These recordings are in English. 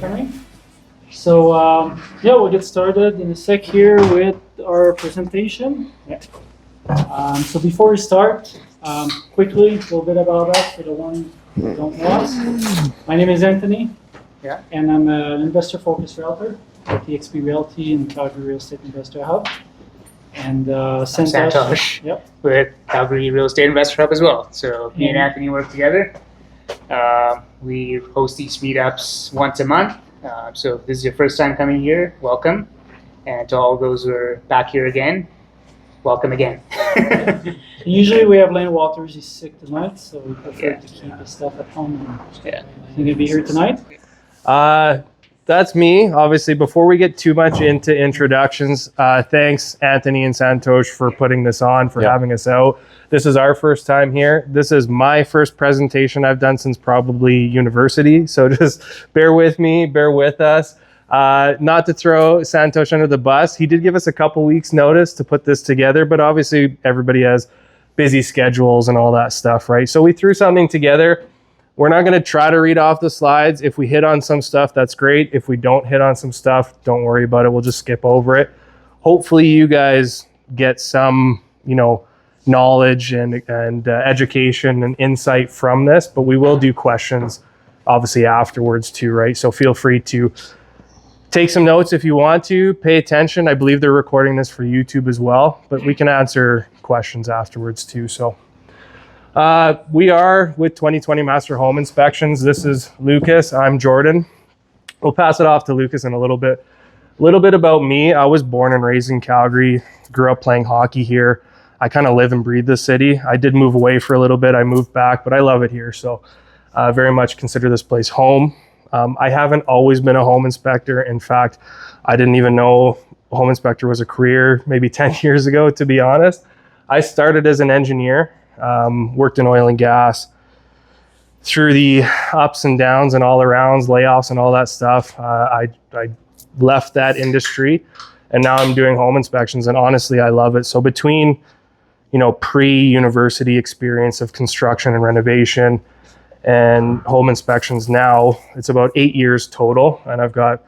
coming. So yeah, we'll get started in a sec here with our presentation. Yeah. So before we start, quickly, a little bit about us for the ones who don't know us. My name is Anthony, and I'm an investor-focused realtor at TXP Realty and Calgary Real Estate Investor Hub. And Santosh, with Calgary Real Estate Investor Hub as well. So me and Anthony work together. We host these meetups once a month. So if this is your first time coming here, welcome. And to all those who are back here again, welcome again. Usually we have Lane Walters, he's sick tonight, so we prefer to keep his stuff at home. He's going to be here tonight. That's me. Obviously, before we get too much into introductions, thanks Anthony and Santosh for putting this on, for having us out. This is our first time here. This is my first presentation I've done since probably university. So just bear with me, bear with us. Not to throw Santosh under the bus. He did give us a couple weeks notice to put this together, but obviously everybody has busy schedules and all that stuff, right? So we threw something together. We're not going to try to read off the slides. If we hit on some stuff, that's great. If we don't hit on some stuff, don't worry about it. We'll just skip over it. Hopefully you guys get some, knowledge and education and insight from this, but we will do questions obviously afterwards too, right? So feel free to take some notes if you want to, pay attention. I believe they're recording this for YouTube as well, but we can answer questions afterwards too. So we are with 2020 Master Home Inspections. This is Lucas. I'm Jordan. We'll pass it off to Lucas in a little bit. A little bit about me. I was born and raised in Calgary, grew up playing hockey here. I kind of live and breathe the city. I did move away for a little bit. I moved back, but I love it here. So very much consider this place home. I haven't always been a home inspector. In fact, I didn't even know home inspector was a career maybe 10 years ago, to be honest. I started as an engineer. Worked in oil and gas through the ups and downs and all arounds, layoffs and all that stuff. I left that industry and now I'm doing home inspections, and honestly, I love it. So between, pre-university experience of construction and renovation and home inspections now, it's about 8 years total. And I've got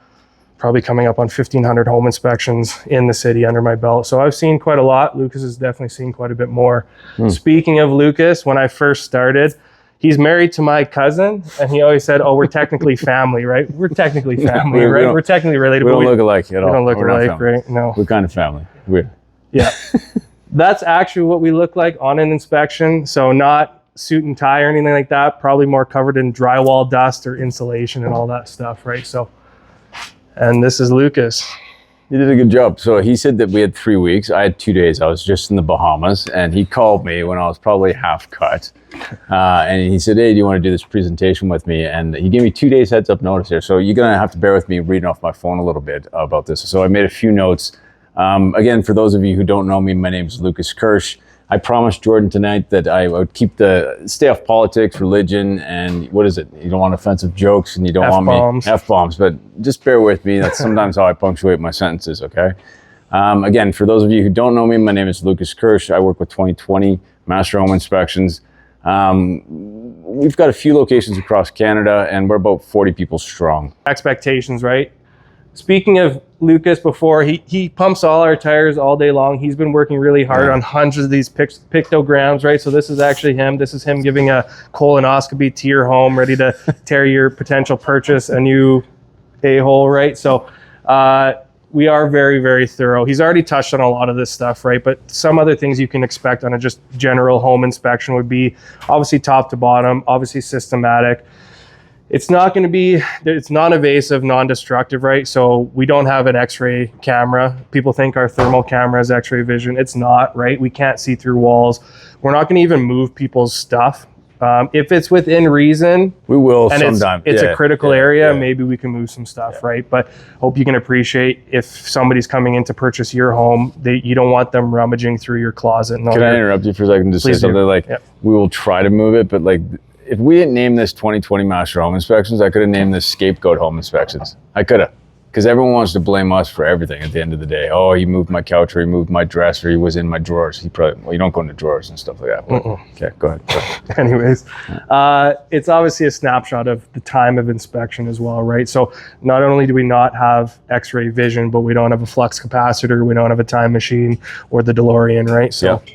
probably coming up on 1,500 home inspections in the city under my belt. So I've seen quite a lot. Lucas has definitely seen quite a bit more. Speaking of Lucas, when I first started, he's married to my cousin, and he always said, we're technically family, right? We're technically family, right? We're technically related. We don't look alike at all. We don't look alike, right? No. We're kind of family. Weird. Yeah. That's actually what we look like on an inspection. So not suit and tie or anything like that, probably more covered in drywall dust or insulation and all that stuff, right? So, and this is Lucas. He did a good job. So he said that we had 3 weeks. I had 2 days. I was just in the Bahamas, and he called me when I was probably half cut. And he said, hey, do you want to do this presentation with me? And he gave me 2 days heads up notice here. So you're going to have to bear with me reading off my phone a little bit about this. So I made a few notes. Again, for those of you who don't know me, my name is Lucas Kirsch. I promised Jordan tonight that I would stay off politics, religion, and what is it? You don't want offensive jokes, and you don't want me F-bombs, but just bear with me. That's sometimes how I punctuate my sentences, okay? Again, for those of you who don't know me, my name is Lucas Kirsch. I work with 2020 Master Home Inspections. We've got a few locations across Canada, and we're about 40 people strong. Expectations, right? Speaking of Lucas, before, he pumps all our tires all day long. He's been working really hard on hundreds of these pictograms, right? So this is actually him. This is him giving a colonoscopy to your home, ready to tear your potential purchase a new a-hole, right? So we are very, very thorough. He's already touched on a lot of this stuff, right? But some other things you can expect on a just general home inspection would be obviously top to bottom, obviously systematic. It's not going to be, it's non-invasive, non-destructive, right? So we don't have an x-ray camera. People think our thermal camera is x-ray vision. It's not, right? We can't see through walls. We're not going to even move people's stuff. If it's within reason, we will and sometime. It's a critical area, maybe we can move some stuff, right? But hope you can appreciate if somebody's coming in to purchase your home, you don't want them rummaging through your closet. And Can I interrupt you for a second to say something like, we will try to move it, but like, if we didn't name this 2020 Master Home Inspections, I could have named this Scapegoat Home Inspections. I could have. because everyone wants to blame us for everything at the end of the day. Oh, he moved my couch, or he moved my dress, or he was in my drawers. He probably, well, you don't go into drawers and stuff like that. But, okay, go ahead. Anyways, it's obviously a snapshot of the time of inspection as well, right? So not only do we not have X-ray vision, but we don't have a flux capacitor, we don't have a time machine or the DeLorean, right? So. Yeah.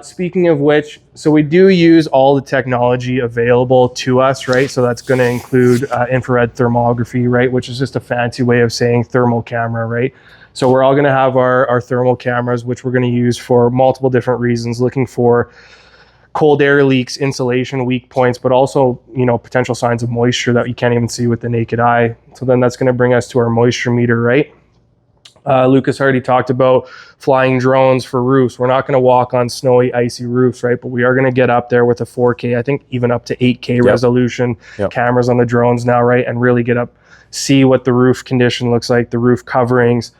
Speaking of which, so we do use all the technology available to us, right? So that's going to include infrared thermography, right? Which is just a fancy way of saying thermal camera, right? So we're all going to have our thermal cameras, which we're going to use for multiple different reasons, looking for cold air leaks, insulation, weak points, but also, you know, potential signs of moisture that you can't even see with the naked eye. So then that's going to bring us to our moisture meter, right? Lucas already talked about flying drones for roofs. We're not going to walk on snowy, icy roofs, right? But we are going to get up there with a 4K, I think even up to 8K resolution cameras on the drones now, right? And really get up, see what the roof condition looks like, the roof coverings.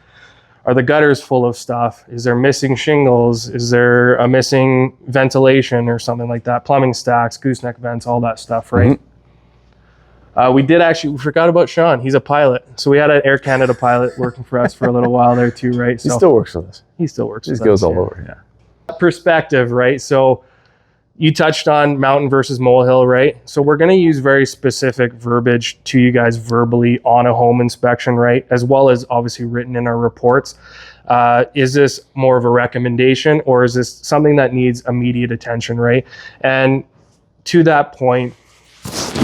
Are the gutters full of stuff? Is there missing shingles? Is there a missing ventilation or something like that? Plumbing stacks, gooseneck vents, all that stuff, right? We forgot about Sean. He's a pilot. So we had an Air Canada pilot working for us for a little while there too, right? So He still works with us. he still works with He goes us, all over, yeah. Perspective, right? So you touched on mountain versus molehill, right? So we're going to use very specific verbiage to you guys verbally on a home inspection, right? As well as obviously written in our reports. Is this more of a recommendation, or is this something that needs immediate attention, right? And to that point,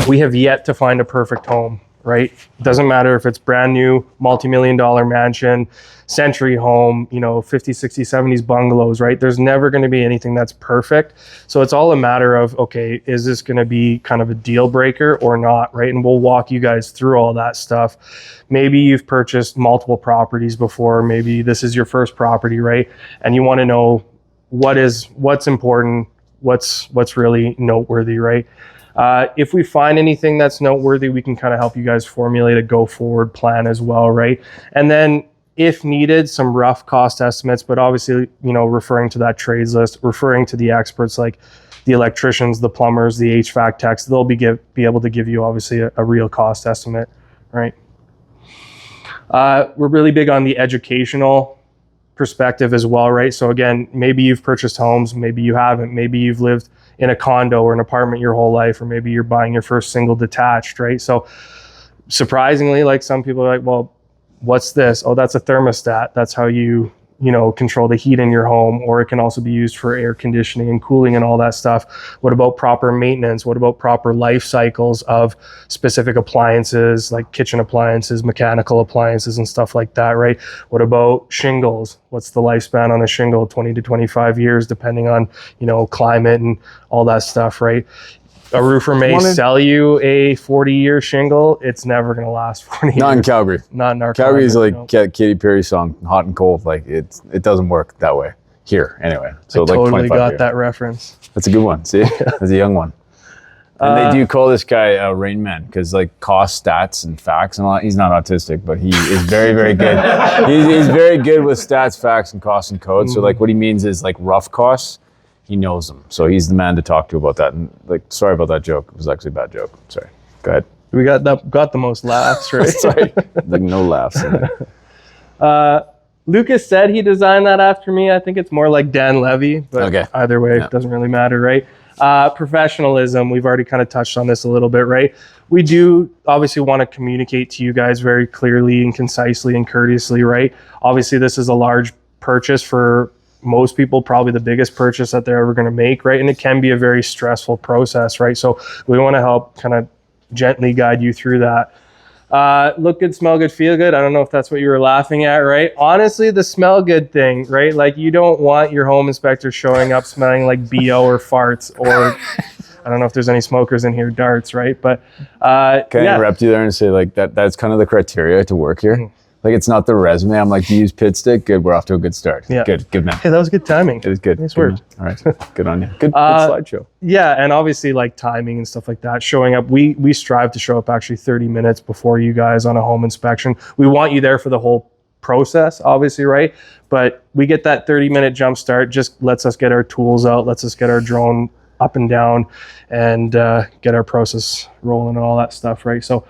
we have yet to find a perfect home, right? Doesn't matter if it's brand new, multi-million-dollar mansion, century home, you know, 50s, 60s, 70s bungalows, right? There's never going to be anything that's perfect. So it's all a matter of, okay, is this going to be kind of a deal breaker or not, right? And we'll walk you guys through all that stuff. Maybe you've purchased multiple properties before. Maybe this is your first property, right? And you want to know what's important, what's really noteworthy, right? If we find anything that's noteworthy, we can kind of help you guys formulate a go forward plan as well, right? And then if needed, some rough cost estimates, but obviously, you know, referring to that trades list, referring to the experts like the electricians, the plumbers, the HVAC techs, they'll be able to give you obviously a real cost estimate, right? We're really big on the educational perspective as well, right? So again, maybe you've purchased homes, maybe you haven't, maybe you've lived in a condo or an apartment your whole life, or maybe you're buying your first single detached, right? So surprisingly, like some people are like, well, what's this? Oh, that's a thermostat. That's how you control the heat in your home, or it can also be used for air conditioning and cooling and all that stuff. What about proper maintenance? What about proper life cycles of specific appliances, like kitchen appliances, mechanical appliances and stuff like that, right? What about shingles? What's the lifespan on a shingle? 20 to 25 years, depending on, climate and all that stuff, right? A roofer may sell you a 40-year shingle. It's never going to last 40 years. Not in Calgary. Not in our Calgary is like no. Katy Perry song, Hot and Cold. Like it doesn't work that way here anyway. So I like totally 25 got years. that reference. That's a good one. See, that's a young one. And they do call this guy Rain Man because like cost stats and facts and all that. He's not autistic, but he is very, very good. He's very good with stats, facts, and costs and codes. So like what he means is like rough costs. He knows them. So he's the man to talk to about that. And like, sorry about that joke. It was actually a bad joke. Sorry. Go ahead. We got the most laughs, right? Sorry. Like no laughs. Lucas said he designed that after me. I think it's more like Dan Levy, but either way, it doesn't really matter, right? Professionalism, we've already kind of touched on this a little bit, right? We do obviously want to communicate to you guys very clearly and concisely and courteously, right? Obviously, this is a large purchase for most people, probably the biggest purchase that they're ever going to make, right? And it can be a very stressful process, right? So we want to help kind of gently guide you through that. Look good, smell good, feel good. I don't know if that's what you were laughing at, right? Honestly, the smell good thing, right? Like you don't want your home inspector showing up smelling like BO or farts, or I don't know if there's any smokers in here, darts, right? But can I interrupt you there and say like that's kind of the criteria to work here? Mm-hmm. Like it's not the resume. I'm like, do you use pit stick? Good, we're off to a good start. Yeah. Good man. Hey, that was good timing. It was good. Nice work. All right, good on you. Good slideshow. Yeah, and obviously like timing and stuff like that. Showing up, we strive to show up actually 30 minutes before you guys on a home inspection. We want you there for the whole process, obviously, right? But we get that 30-minute jump start. Just lets us get our tools out, lets us get our drone up and down, and get our process rolling and all that stuff, right? So.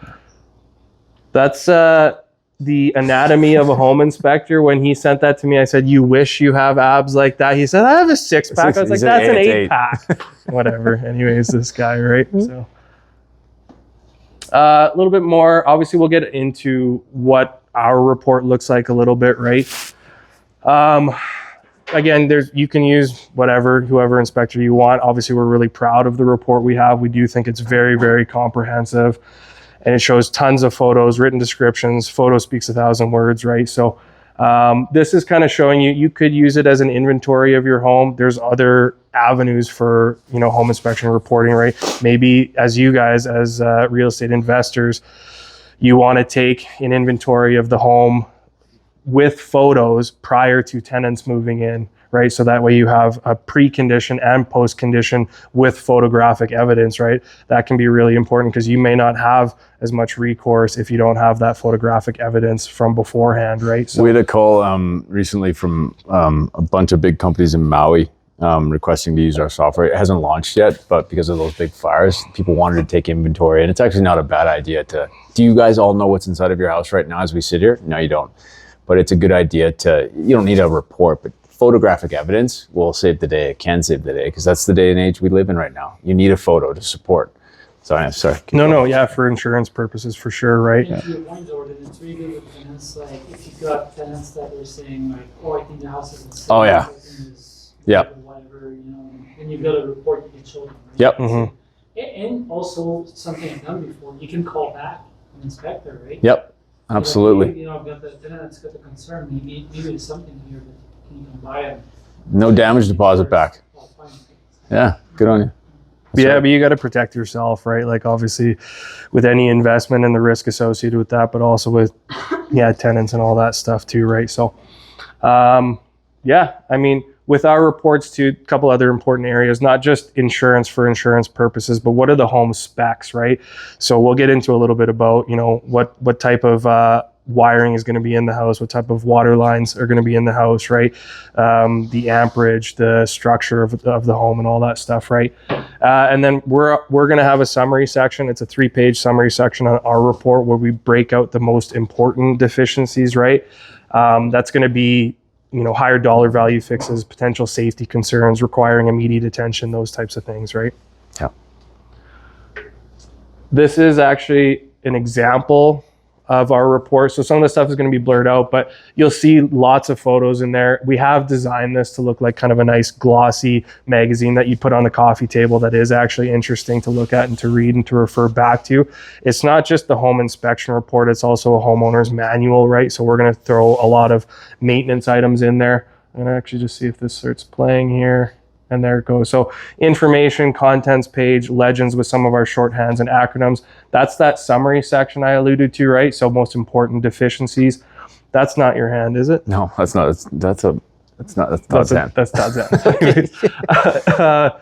That's the anatomy of a home inspector. When he sent that to me, I said, "You wish you have abs like that?" He said, "I have a 6-pack." I was He like, said "That's an it's 8-pack." Whatever. Anyways, this guy, right? So a little bit more. Obviously, we'll get into what our report looks like a little bit, right? Again, you can use whoever inspector you want. Obviously, we're really proud of the report we have. We do think it's very, very comprehensive, and it shows tons of photos, written descriptions. Photo speaks 1,000 words, right? So this is kind of showing you could use it as an inventory of your home. There's other avenues for home inspection reporting, right? Maybe as you guys, as real estate investors, you want to take an inventory of the home with photos prior to tenants moving in, right? So that way you have a pre-condition and post-condition with photographic evidence, right? That can be really important because you may not have as much recourse if you don't have that photographic evidence from beforehand, right? So we had a call recently from a bunch of big companies in Maui requesting to use our software. It hasn't launched yet, but because of those big fires, people wanted to take inventory, and it's actually not a bad idea to. Do you guys all know what's inside of your house right now as we sit here? No, you don't. But it's a good idea you don't need a report, but photographic evidence will save the day. It can save the day because that's the day and age we live in right now. You need a photo to support. So I'm sorry. No, yeah, for insurance purposes, for sure, right? And to your point, Jordan, it's really good with tenants. Like if you've got tenants that are saying like, "Oh, I think the house is insane." Oh, yeah. Yeah. Whatever, and you've got a report you can show them. Right? Yep. Mm-hmm. And also something I've done before, you can call back an inspector, right? Yep. Absolutely. I've got the tenant that's got the concern. Maybe there's something here that can you come by and. No damage deposit back. Yeah. Good on you. But you got to protect yourself, right? Like obviously with any investment and the risk associated with that, but also with tenants and all that stuff too, right? So with our reports too, a couple other important areas, not just insurance for insurance purposes, but what are the home specs, right? So we'll get into a little bit about, what type of wiring is going to be in the house, what type of water lines are going to be in the house, right? The amperage, the structure of the home and all that stuff, right? And then we're going to have a summary section. It's a 3-page summary section on our report where we break out the most important deficiencies, right? That's going to be higher dollar value fixes, potential safety concerns, requiring immediate attention, those types of things, right? Yeah. This is actually an example of our report. So some of the stuff is going to be blurred out, but you'll see lots of photos in there. We have designed this to look like kind of a nice glossy magazine that you put on the coffee table that is actually interesting to look at and to read and to refer back to. It's not just the home inspection report, it's also a homeowner's manual, right? So we're going to throw a lot of maintenance items in there. I'm going to actually just see if this starts playing here. And there it goes. So information, contents page, legends with some of our shorthands and acronyms. That's that summary section I alluded to, right? So most important deficiencies. That's not your hand, is it? No, that's not. That's not Zen. That's not Zen.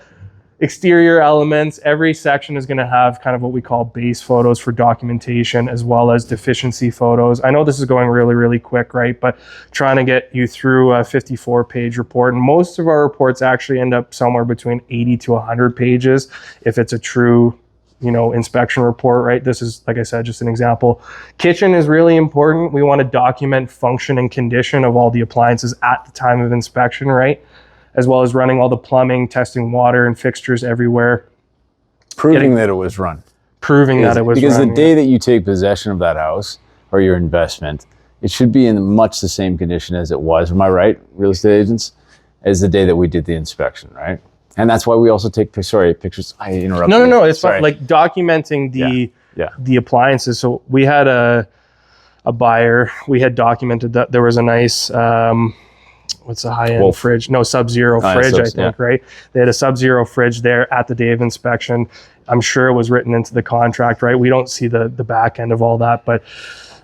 Exterior elements. Every section is going to have kind of what we call base photos for documentation as well as deficiency photos. I know this is going really, really quick, right? But trying to get you through a 54-page report. And most of our reports actually end up somewhere between 80 to 100 pages if it's a true, inspection report, right? This is, like I said, just an example. Kitchen is really important. We want to document function and condition of all the appliances at the time of inspection, right? As well as running all the plumbing, testing water and fixtures everywhere. Proving that it was run. Because the day that you take possession of that house or your investment, it should be in much the same condition as it was. Am I right, real estate agents? As the day that we did the inspection, right? And that's why we also take pictures. I interrupted. No. It's fine. Like documenting the appliances. So we had a buyer. We had documented that there was a nice. What's a high-end fridge? No, Sub-Zero fridge, I think, right? They had a Sub-Zero fridge there at the day of inspection. I'm sure it was written into the contract, right? We don't see the back end of all that, but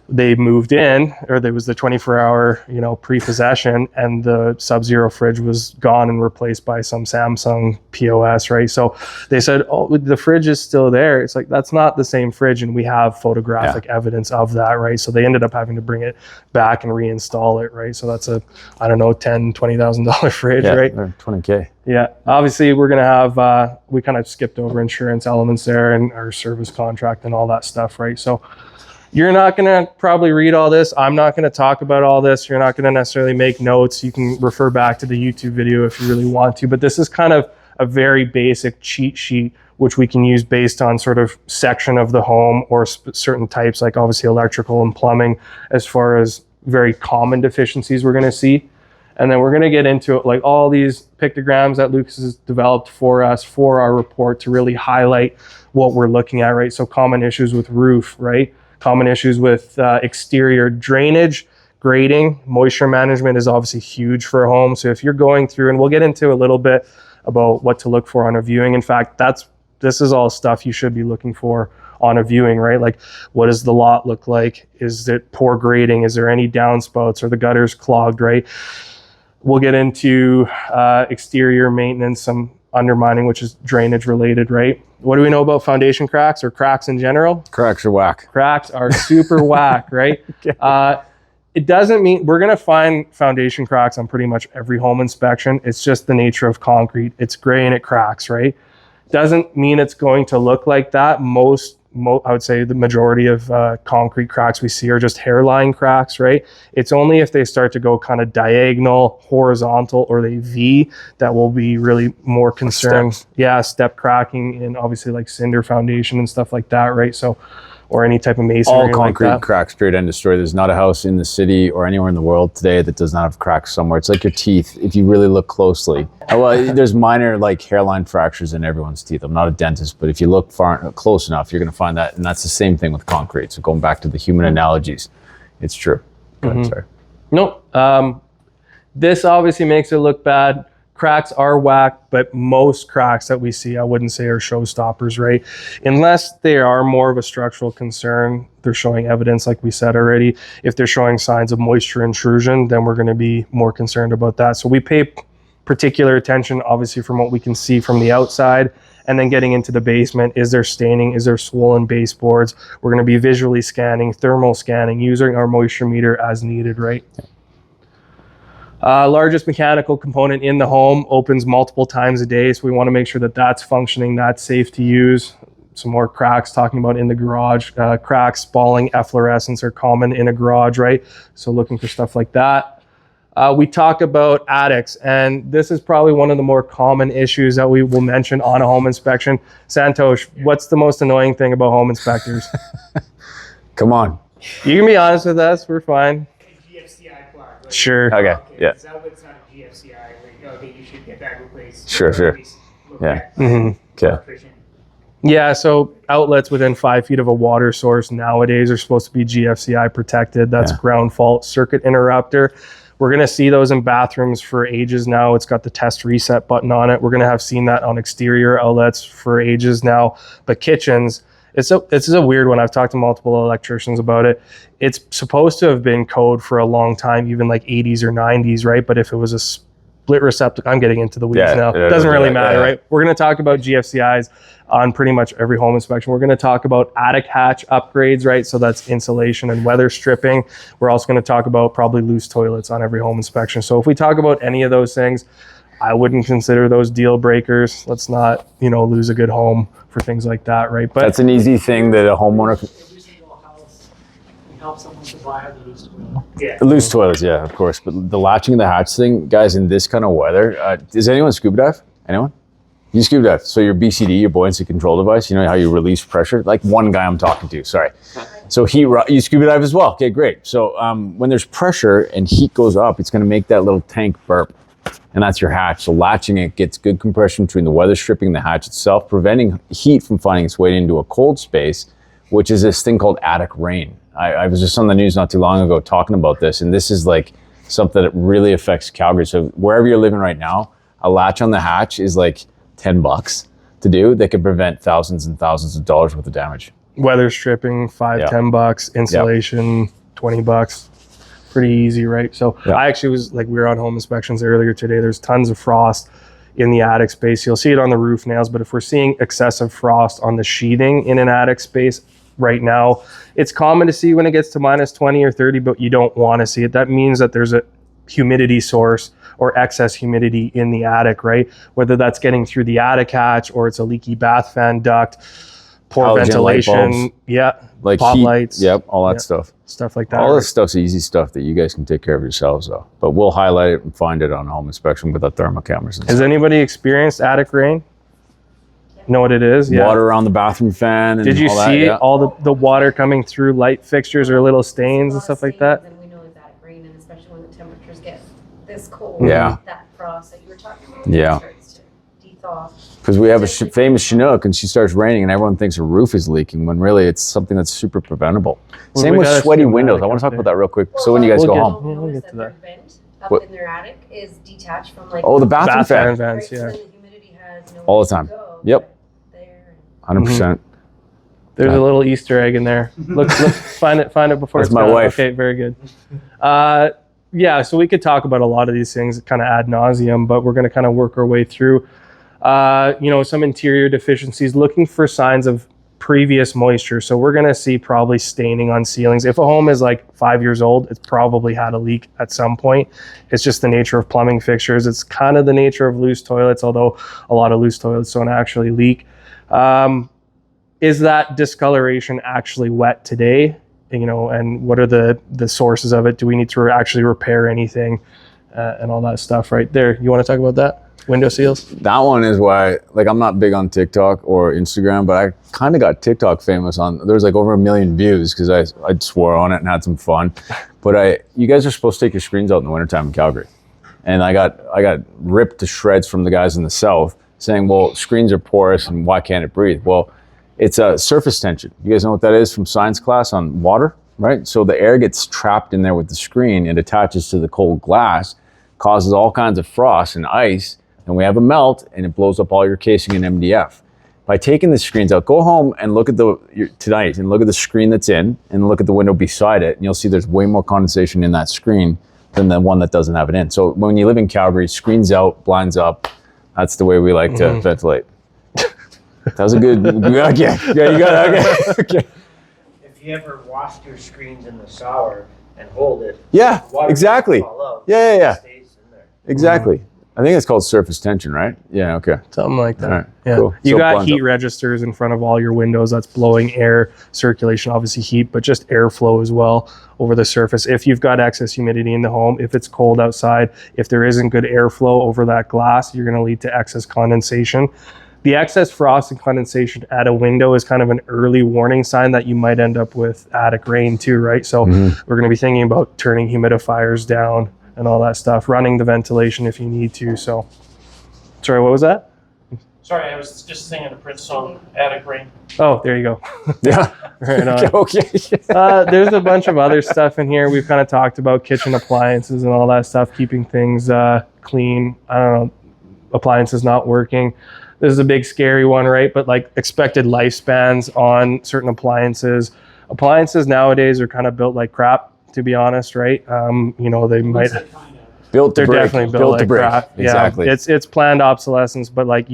they moved in, or there was the 24-hour, pre-possession, and the Sub-Zero fridge was gone and replaced by some Samsung POS, right? So they said, "Oh, the fridge is still there." It's like, that's not the same fridge, and we have photographic evidence of that, right? So they ended up having to bring it back and reinstall it, right? So that's a, $10,000, $20,000 fridge, right? Or $20K. Yeah, obviously we're gonna have, we kind of skipped over insurance elements there and our service contract and all that stuff, right? So You're not going to probably read all this. I'm not going to talk about all this. You're not going to necessarily make notes. You can refer back to the YouTube video if you really want to, but this is kind of a very basic cheat sheet, which we can use based on sort of section of the home or certain types, like obviously electrical and plumbing, as far as very common deficiencies we're going to see. And then we're going to get into like all these pictograms that Lucas has developed for us for our report to really highlight what we're looking at, right? So common issues with roof, right? Common issues with exterior drainage, grading, moisture management is obviously huge for a home. So if you're going through, and we'll get into a little bit about what to look for on a viewing. In fact, this is all stuff you should be looking for on a viewing, right? Like, what does the lot look like? Is it poor grading? Is there any downspouts? Are the gutters clogged, right? We'll get into exterior maintenance, some undermining, which is drainage related, right? What do we know about foundation cracks or cracks in general? Cracks are whack. Cracks are super whack, right? Okay. It doesn't mean we're going to find foundation cracks on pretty much every home inspection. It's just the nature of concrete. It's gray and it cracks, right? Doesn't mean it's going to look like that. I would say the majority of concrete cracks we see are just hairline cracks, right? It's only if they start to go kind of diagonal, horizontal, or they V that will be really more concerned. Steps. Yeah, step cracking and obviously like cinder foundation and stuff like that, right? So, or any type of masonry. All concrete like that. cracks, period, end of story. There's not a house in the city or anywhere in the world today that does not have cracks somewhere. It's like your teeth, if you really look closely. Well, there's minor like hairline fractures in everyone's teeth. I'm not a dentist, but if you look close enough, you're going to find that. And that's the same thing with concrete. So going back to the human analogies, it's true. Go ahead, sorry. Nope. This obviously makes it look bad. Cracks are whack, but most cracks that we see, I wouldn't say are showstoppers, right? Unless they are more of a structural concern, they're showing evidence, like we said already. If they're showing signs of moisture intrusion, then we're going to be more concerned about that. So we pay particular attention, obviously, from what we can see from the outside, and then getting into the basement. Is there staining? Is there swollen baseboards? We're going to be visually scanning, thermal scanning, using our moisture meter as needed, right? Largest mechanical component in the home opens multiple times a day, so we want to make sure that that's functioning, that's safe to use. Some more cracks, talking about in the garage. Cracks, spalling, efflorescence are common in a garage, right? So looking for stuff like that. We talk about attics, and this is probably one of the more common issues that we will mention on a home inspection. Santosh, what's the most annoying thing about home inspectors? Come on. You can be honest with us, we're fine. GFCI plug. Like, Sure. Okay, yeah. It's not a GFCI. Like, okay, you should get that replaced. Sure. Yeah. Okay. Yeah, so outlets within 5 feet of a water source nowadays are supposed to be GFCI protected. That's ground fault circuit interrupter. We're going to see those in bathrooms for ages now. It's got the test reset button on it. We're going to have seen that on exterior outlets for ages now. But kitchens, it's a weird one. I've talked to multiple electricians about it. It's supposed to have been code for a long time, even like 80s or 90s, right? But if it was a split receptacle, I'm getting into the weeds now. It doesn't really matter, right? We're going to talk about GFCIs on pretty much every home inspection. We're going to talk about attic hatch upgrades, right? So that's insulation and weather stripping. We're also going to talk about probably loose toilets on every home inspection. So if we talk about any of those things, I wouldn't consider those deal breakers. Let's not, lose a good home for things like that, right? But that's an easy thing that a homeowner can... Every single house, we help someone to buy a loose toilet. Yeah. Loose toilets, yeah, of course. But the latching of the hatch thing, guys, in this kind of weather, does anyone scuba dive? Anyone? You scuba dive. So your BCD, your buoyancy control device, you know how you release pressure? Like one guy I'm talking to, sorry. So you scuba dive as well. Okay, great. So when there's pressure and heat goes up, it's going to make that little tank burp. And that's your hatch. So latching it gets good compression between the weather stripping and the hatch itself, preventing heat from finding its way into a cold space, which is this thing called attic rain. I was just on the news not too long ago talking about this, and this is like something that really affects Calgary. So wherever you're living right now, a latch on the hatch is like $10 to do that could prevent thousands and thousands of dollars worth of damage. weather stripping, $10, insulation, $20. Pretty easy, right? So I actually we were on home inspections earlier today. There's tons of frost in the attic space. You'll see it on the roof nails, but if we're seeing excessive frost on the sheathing in an attic space right now, it's common to see when it gets to minus 20 or 30, but you don't want to see it. That means that there's a humidity source or excess humidity in the attic, right? Whether that's getting through the attic hatch or it's a leaky bath fan duct. poor Halogen light ventilation. bulbs. Yeah. Like Pop heat. lights. Yep, all that Yeah. stuff. Stuff like that. All this stuff's easy stuff that you guys can take care of yourselves, though. But we'll highlight it and find it on home inspection with our thermal cameras. And Has stuff. anybody experienced attic rain? Know what it is? Yeah. Water around the bathroom fan. And Did you all that, see yeah. all the water coming through light fixtures or little stains and stuff like that? And we know that rain, and especially when the temperatures get this cold. Yeah. That frost that you were talking about. Yeah. Starts to de-thaw. Because we have a famous Chinook, and she starts raining, and everyone thinks her roof is leaking, when really it's something that's super preventable. Well, Same we with got a sweaty schematic windows. I want up to talk there. about that real quick. So when you guys We'll go get- home, we'll Notice get that to their that. vent up What? in their attic is detached from like. oh, the bathroom Bath fan, fans, Right, yeah. so then the humidity has nowhere all the to time. go, Yep. but there. 100%. There's a little Easter egg in there. Look, find it before That's it's my gone. wife. Okay, very good. Yeah, so we could talk about a lot of these things kind of ad nauseum, but we're going to kind of work our way through, some interior deficiencies, looking for signs of previous moisture. So we're going to see probably staining on ceilings. If a home is like 5 years old, it's probably had a leak at some point. It's just the nature of plumbing fixtures. It's kind of the nature of loose toilets, although a lot of loose toilets don't actually leak. Is that discoloration actually wet today? And what are the sources of it? Do we need to actually repair anything and all that stuff right there? You want to talk about that? Window seals? That one is why, like, I'm not big on TikTok or Instagram, but I kind of got TikTok famous on, there was like over 1 million views because I swore on it and had some fun. But you guys are supposed to take your screens out in the wintertime in Calgary. And I got ripped to shreds from the guys in the south saying, well, screens are porous and why can't it breathe? Well, it's a surface tension. You guys know what that is from science class on water, right? So the air gets trapped in there with the screen. It attaches to the cold glass, causes all kinds of frost and ice, and we have a melt, and it blows up all your casing and MDF. By taking the screens out, go home and look at tonight and look at the screen that's in, and look at the window beside it, and you'll see there's way more condensation in that screen than the one that doesn't have it in. So when you live in Calgary, screens out, blinds up. That's the way we like to ventilate. That was a good. Okay. Yeah, you got it. Okay. If you ever washed your screens in the shower and hold it, Yeah, water exactly. doesn't fall out, Yeah. it stays in there. Exactly. I think it's called surface tension, right? Yeah. Okay. Something like that. All right, Yeah. cool. You So got blinds heat up. registers in front of all your windows. That's blowing air circulation, obviously heat, but just airflow as well over the surface. If you've got excess humidity in the home, if it's cold outside, if there isn't good airflow over that glass, you're going to lead to excess condensation. The excess frost and condensation at a window is kind of an early warning sign that you might end up with attic rain too, right? So we're going to be thinking about turning humidifiers down and all that stuff, running the ventilation if you need to. So, sorry, what was that? Sorry, I was just singing a Prince song, Attic Rain. Oh, there you go. Yeah. Right on. Okay. There's a bunch of other stuff in here. We've kind of talked about kitchen appliances and all that stuff, keeping things clean. I don't know, appliances not working. This is a big scary one, right? But like expected lifespans on certain appliances. Appliances nowadays are kind of built like crap, to be honest, right? They might. Built to They're break. definitely built to like break. crap. Exactly. Yeah, it's planned obsolescence, but like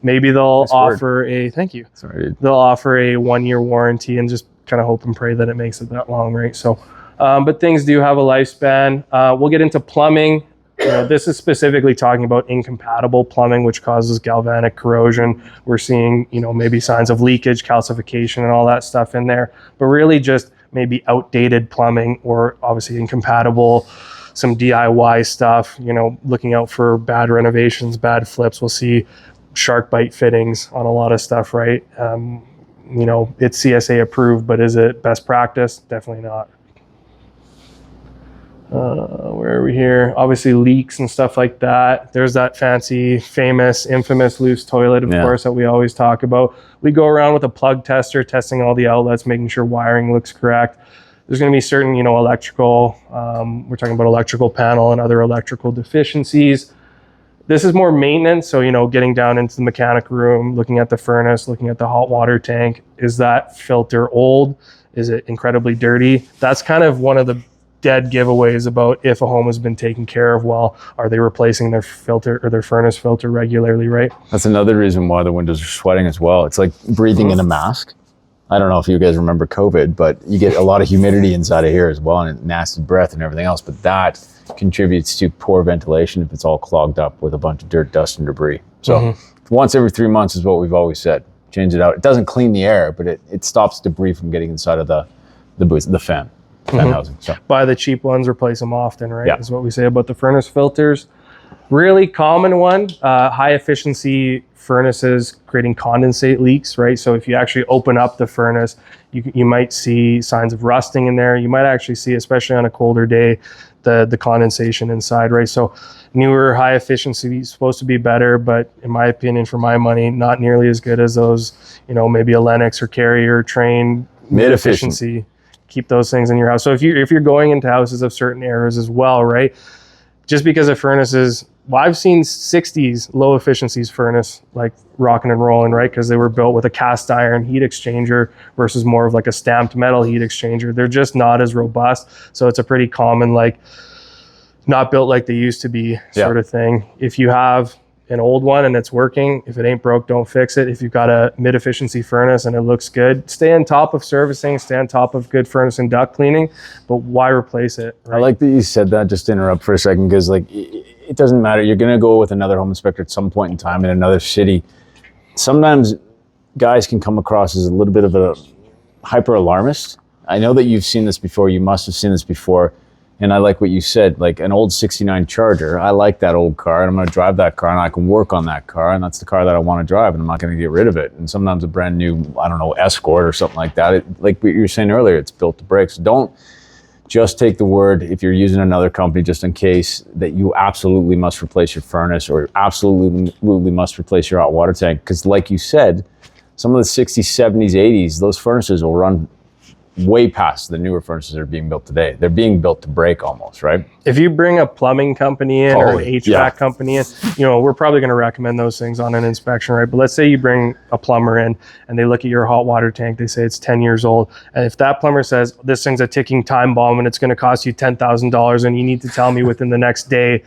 maybe they'll Nice word. offer a thank you. Sorry, dude. They'll offer a 1-year warranty and just kind of hope and pray that it makes it that long, right? So, but things do have a lifespan. We'll get into plumbing. This is specifically talking about incompatible plumbing, which causes galvanic corrosion. We're seeing, maybe signs of leakage, calcification, and all that stuff in there, but really just maybe outdated plumbing or obviously incompatible, some DIY stuff, looking out for bad renovations, bad flips. We'll see shark bite fittings on a lot of stuff, right? It's CSA approved, but is it best practice? Definitely not. Where are we here? Obviously leaks and stuff like that. There's that fancy, famous, infamous loose toilet, of course, that we always talk about. We go around with a plug tester, testing all the outlets, making sure wiring looks correct. There's going to be certain, electrical, we're talking about electrical panel and other electrical deficiencies. This is more maintenance. So, getting down into the mechanic room, looking at the furnace, looking at the hot water tank. Is that filter old? Is it incredibly dirty? That's kind of one of the dead giveaways about if a home has been taken care of well. Are they replacing their filter or their furnace filter regularly, right? That's another reason why the windows are sweating as well. It's like breathing in a mask. I don't know if you guys remember COVID, but you get a lot of humidity inside of here as well, and nasty breath and everything else. But that contributes to poor ventilation if it's all clogged up with a bunch of dirt, dust, and debris. So once every 3 months is what we've always said. change it out. It doesn't clean the air, but it stops debris from getting inside of the fan housing. So Buy the cheap ones, replace them often, right? Yeah. Is what we say about the furnace filters. Really common one, high efficiency furnaces creating condensate leaks, right? So if you actually open up the furnace, you might see signs of rusting in there. You might actually see, especially on a colder day, the condensation inside, right? So newer high efficiency is supposed to be better, but in my opinion, for my money, not nearly as good as those, maybe a Lennox or Carrier train mid efficiency. Keep those things in your house. So if you're going into houses of certain eras as well, right? Just because a furnace is, I've seen 60s low efficiencies furnace like rocking and rolling, right? Because they were built with a cast iron heat exchanger versus more of like a stamped metal heat exchanger. They're just not as robust. So it's a pretty common, like, not built like they used to be sort of thing. If you have an old one and it's working, if it ain't broke, don't fix it. If you've got a mid efficiency furnace and it looks good, stay on top of servicing, stay on top of good furnace and duct cleaning, but why replace it? Right? I like that you said that, just to interrupt for a second, because like it doesn't matter. You're going to go with another home inspector at some point in time in another city. Sometimes guys can come across as a little bit of a hyper alarmist. I know that you've seen this before. You must have seen this before. And I like what you said, like an old 69 Charger. I like that old car, and I'm going to drive that car, and I can work on that car, and that's the car that I want to drive, and I'm not going to get rid of it. And sometimes a brand new, I don't know, Escort or something like that, like what you were saying earlier, it's built to break. So don't just take the word, if you're using another company, just in case, that you absolutely must replace your furnace or absolutely must replace your hot water tank. Because like you said, some of the 60s, 70s, 80s, those furnaces will run way past the newer furnaces that are being built today. They're being built to break almost, right? If you bring a plumbing company in or an HVAC company in, we're probably going to recommend those things on an inspection, right? But let's say you bring a plumber in and they look at your hot water tank, they say it's 10 years old. And if that plumber says this thing's a ticking time bomb and it's going to cost you $10,000 and you need to tell me within the next day,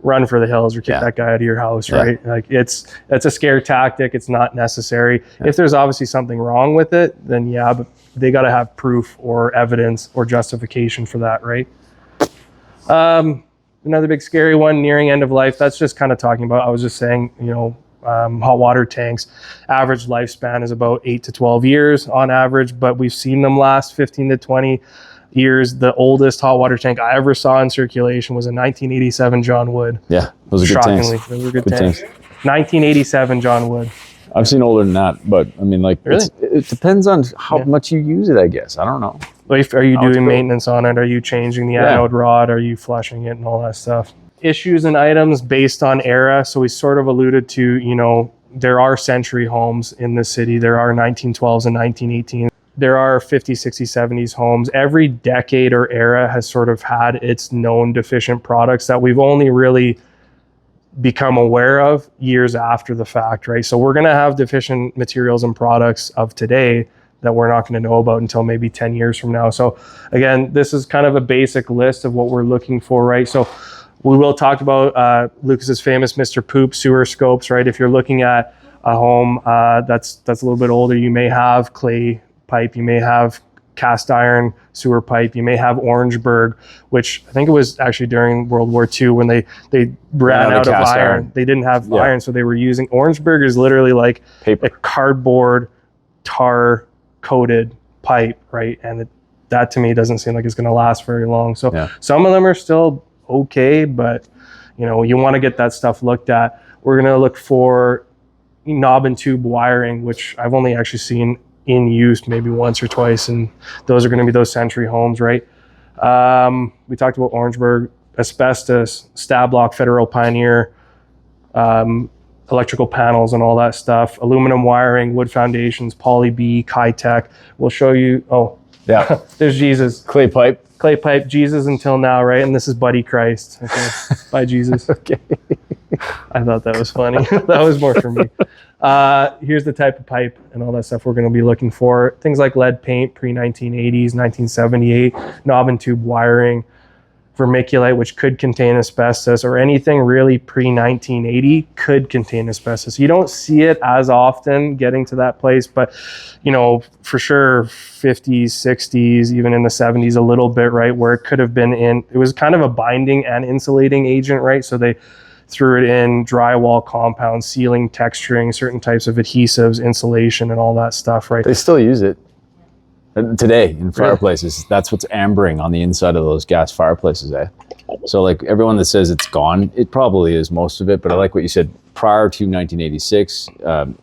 run for the hills or kick that guy out of your house, right? Like that's a scare tactic. It's not necessary. If there's obviously something wrong with it, then but they got to have proof or evidence or justification for that, right? Another big scary one, nearing end of life. That's just kind of talking about, I was just saying, hot water tanks, average lifespan is about 8 to 12 years on average, but we've seen them last 15 to 20 years. The oldest hot water tank I ever saw in circulation was a 1987 John Wood. Yeah, those are good tanks. Shockingly, those are good tanks. 1987 John Wood. I've seen older than that, but I mean, like, really? It depends on how much you use it, I guess. I don't know. Like, are you doing maintenance on it? Are you changing the anode rod? Are you flushing it and all that stuff? Issues and items based on era. So we sort of alluded to, there are century homes in the city. There are 1912s and 1918s. There are 50s, 60s, 70s homes. Every decade or era has sort of had its known deficient products that we've only really become aware of years after the fact, right? So we're going to have deficient materials and products of today that we're not going to know about until maybe 10 years from now. So again, this is kind of a basic list of what we're looking for, right? So we will talk about Lucas's famous Mr. Poop sewer scopes, right? If you're looking at a home that's a little bit older, you may have clay pipe, you may have cast iron sewer pipe, you may have Orangeburg, which I think it was actually during World War II when they ran out of iron. They didn't have iron, so they were using Orangeburg is literally like paper, a cardboard tar coated pipe, right? And that to me doesn't seem like it's going to last very long. So some of them are still okay, but you want to get that stuff looked at. We're going to look for knob and tube wiring, which I've only actually seen in use maybe once or twice, and those are going to be those century homes, right? We talked about Orangeburg, asbestos, Stablock, Federal Pioneer, electrical panels and all that stuff, aluminum wiring, wood foundations, Poly B, Ki-Tech. We'll show you. Oh, yeah, there's Jesus. Clay pipe, Jesus until now, right? And this is Buddy Christ. Okay, bye Jesus. Okay. I thought that was funny. That was more for me. Here's the type of pipe and all that stuff we're going to be looking for. Things like lead paint, pre-1980s, 1978, knob and tube wiring, vermiculite, which could contain asbestos, or anything really pre-1980 could contain asbestos. You don't see it as often getting to that place, but for sure 50s, 60s, even in the 70s a little bit, right, where it could have been it was kind of a binding and insulating agent, right? So they threw it in drywall, compound, ceiling, texturing, certain types of adhesives, insulation, and all that stuff, right? They still use it today in fireplaces. That's what's ambering on the inside of those gas fireplaces, eh? So like everyone that says it's gone, it probably is most of it, but I like what you said, prior to 1986,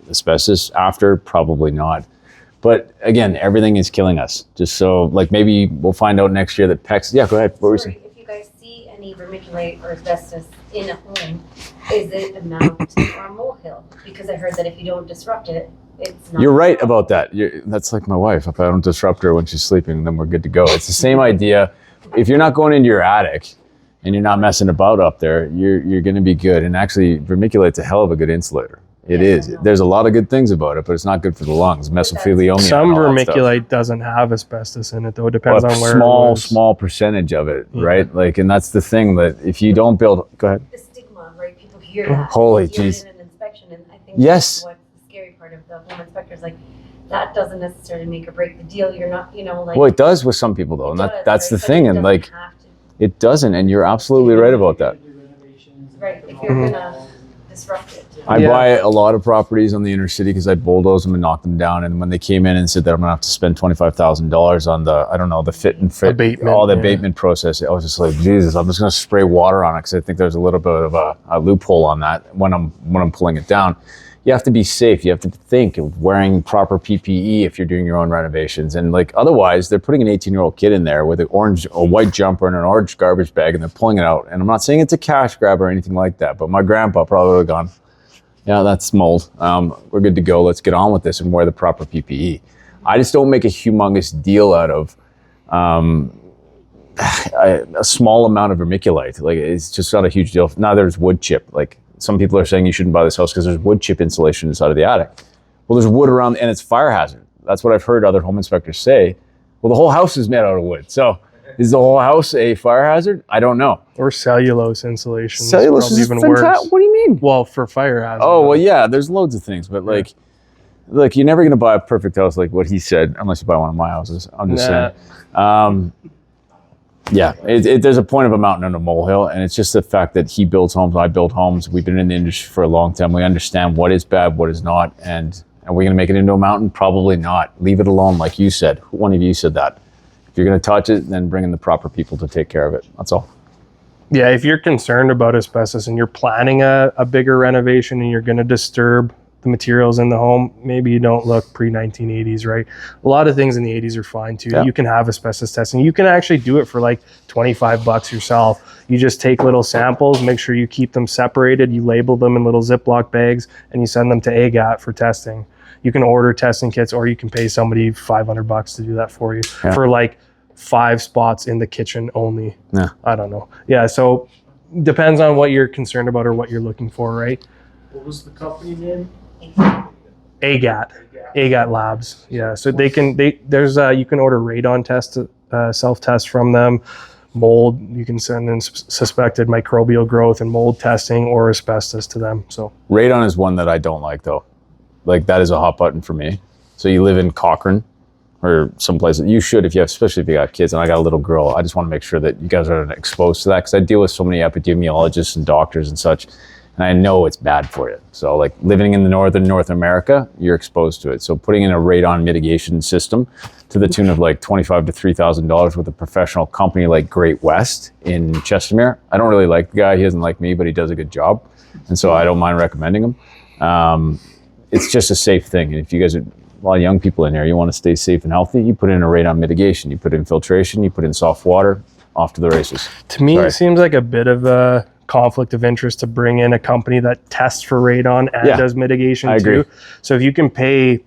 asbestos, after, probably not. But again, everything is killing us. Just so, like, maybe we'll find out next year that PEX, yeah, go ahead, what were you saying? If you guys see any vermiculite or asbestos in a home, is it a mountain or a molehill? Because I heard that if you don't disrupt it, it's not. You're right about that. That's like my wife. If I don't disrupt her when she's sleeping, then we're good to go. It's the same idea. If you're not going into your attic and you're not messing about up there, you're going to be good. And actually, vermiculate's a hell of a good insulator. It is. There's a lot of good things about it, but it's not good for the lungs. Mesothelioma. Some vermiculite doesn't have asbestos in it, though. It depends on where. Small percentage of it, right? Like, and that's the thing that if you don't build, go ahead. The stigma, right? People hear that. Holy You're jeez. in an inspection, and I think Yes. that's what the scary part of the home inspector is, like, that doesn't necessarily make or break the deal. You're not, like. Well, it does with some people though, and that's the thing, and like have to. it doesn't, and you're absolutely right about that. Right, if you're gonna disrupt it. I buy a lot of properties on the inner city because I bulldoze them and knock them down. And when they came in and said that I'm gonna have to spend $25,000 on the fit and fit, abatement, all the abatement process, I was just like, Jesus, I'm just gonna spray water on it because I think there's a little bit of a loophole on that when I'm pulling it down. You have to be safe. You have to think of wearing proper PPE if you're doing your own renovations. And like otherwise, they're putting an 18-year-old kid in there with a white jumper and an orange garbage bag, and they're pulling it out. And I'm not saying it's a cash grab or anything like that, but my grandpa probably would have gone, yeah, that's mold. We're good to go. Let's get on with this and wear the proper PPE. I just don't make a humongous deal out of a small amount of vermiculite. Like, it's just not a huge deal. Now there's wood chip. Like, some people are saying you shouldn't buy this house because there's wood chip insulation inside of the attic. Well, there's wood around and it's fire hazard. That's what I've heard other home inspectors say. Well, the whole house is made out of wood. So is the whole house a fire hazard? I don't know. Or cellulose insulation. Cellulose is even fantastic. worse. What do you mean? Well, for fire hazard. Oh, well, yeah, there's loads of things, but like you're never going to buy a perfect house like what he said, unless you buy one of my houses. I'm just saying. Yeah, there's a point of a mountain and a molehill, and it's just the fact that he builds homes, I build homes. We've been in the industry for a long time. We understand what is bad, what is not, and are we going to make it into a mountain? Probably not. Leave it alone, like you said. One of you said that. If you're going to touch it, then bring in the proper people to take care of it. That's all. Yeah, if you're concerned about asbestos and you're planning a bigger renovation and you're going to disturb the materials in the home, maybe you don't look pre-1980s, right? A lot of things in the 80s are fine too. Yeah. You can have asbestos testing. You can actually do it for like $25 yourself. You just take little samples, make sure you keep them separated, you label them in little Ziploc bags, and you send them to AGAT for testing. You can order testing kits, or you can pay somebody $500 to do that for you for like 5 spots in the kitchen only. Yeah. I don't know. Yeah, so depends on what you're concerned about or what you're looking for, right? What was the company name? AGAT Labs. Yeah, so you can order radon test, self-test from them. Mold, you can send in suspected microbial growth and mold testing, or asbestos to them. So radon is one that I don't like though. Like, that is a hot button for me. So you live in Cochrane or someplace that you should, especially if you got kids, and I got a little girl, I just want to make sure that you guys are exposed to that, because I deal with so many epidemiologists and doctors and such. And I know it's bad for you. So like living in the North America, you're exposed to it. So putting in a radon mitigation system to the tune of like $2,500 to $3,000 with a professional company like Great West in Chestermere. I don't really like the guy. He doesn't like me, but he does a good job. And so I don't mind recommending him. It's just a safe thing. And if you guys are a lot of young people in here, you want to stay safe and healthy, you put in a radon mitigation, you put in filtration, you put in soft water, off to the races. To me, it seems like a bit of a conflict of interest to bring in a company that tests for radon and does mitigation too. So if you can pay a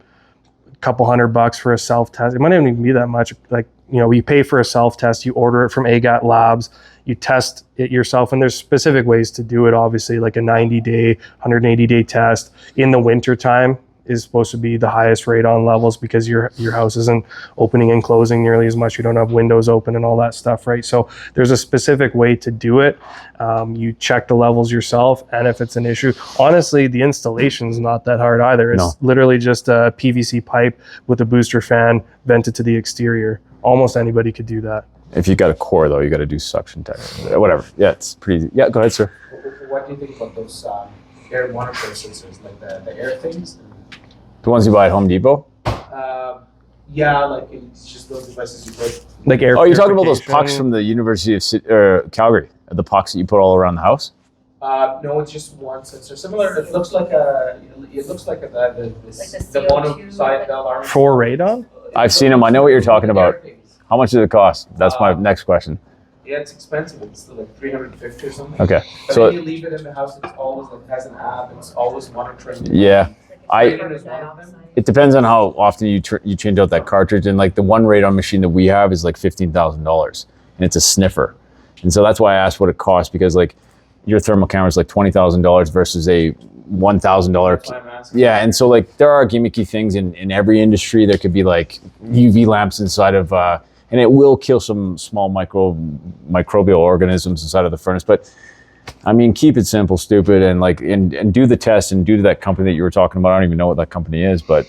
couple $100 for a self-test, it might not even be that much. Like, you pay for a self-test, you order it from AGAT Labs, you test it yourself, and there's specific ways to do it, obviously, like a 90-day, 180-day test. In the winter time is supposed to be the highest radon levels because your house isn't opening and closing nearly as much. You don't have windows open and all that stuff, right? So there's a specific way to do it. You check the levels yourself, and if it's an issue, honestly, the installation's not that hard either. It's literally just a PVC pipe with a booster fan vented to the exterior. Almost anybody could do that. If you got a core though, you got to do suction test, whatever. Yeah, it's pretty easy. Yeah, go ahead, sir. what do you think about those air monitor sensors, like the air things? The ones you buy at Home Depot? Yeah, like it's just those devices you put. Like air. Oh, you're talking about those purification. pucks from the University of Calgary, the pucks that you put all around the house? No, it's just one sensor. Similar. It looks like the CO2, monoxide valve arm. For radon? I've seen them. I know what you're talking about. How much does it cost? That's my next question. Yeah, it's expensive. It's like 350 or something. Okay, But so then you leave it in the house. It's always like has an app. It's always monitoring. yeah, Radon is one of them. it depends on how often you change out that cartridge. And like the one radon machine that we have is like $15,000, and it's a sniffer. And so that's why I asked what it costs, because like your thermal camera is like $20,000 versus a $1,000. Yeah, and so like there are gimmicky things in every industry. There could be like UV lamps inside of, and it will kill some small microbial organisms inside of the furnace. But I mean, keep it simple, stupid, and like and do the test and do to that company that you were talking about. I don't even know what that company is, but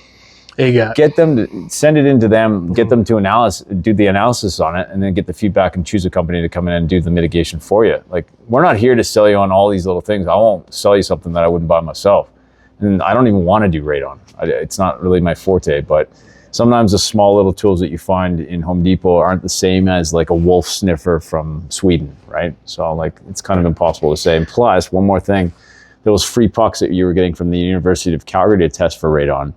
get them to send it into them, get them to do the analysis on it, and then get the feedback and choose a company to come in and do the mitigation for you. Like, we're not here to sell you on all these little things. I won't sell you something that I wouldn't buy myself. And I don't even want to do radon. It's not really my forte, but sometimes the small little tools that you find in Home Depot aren't the same as like a wolf sniffer from Sweden, right? So like, it's kind of impossible to say. And plus, one more thing, those free pucks that you were getting from the University of Calgary to test for radon,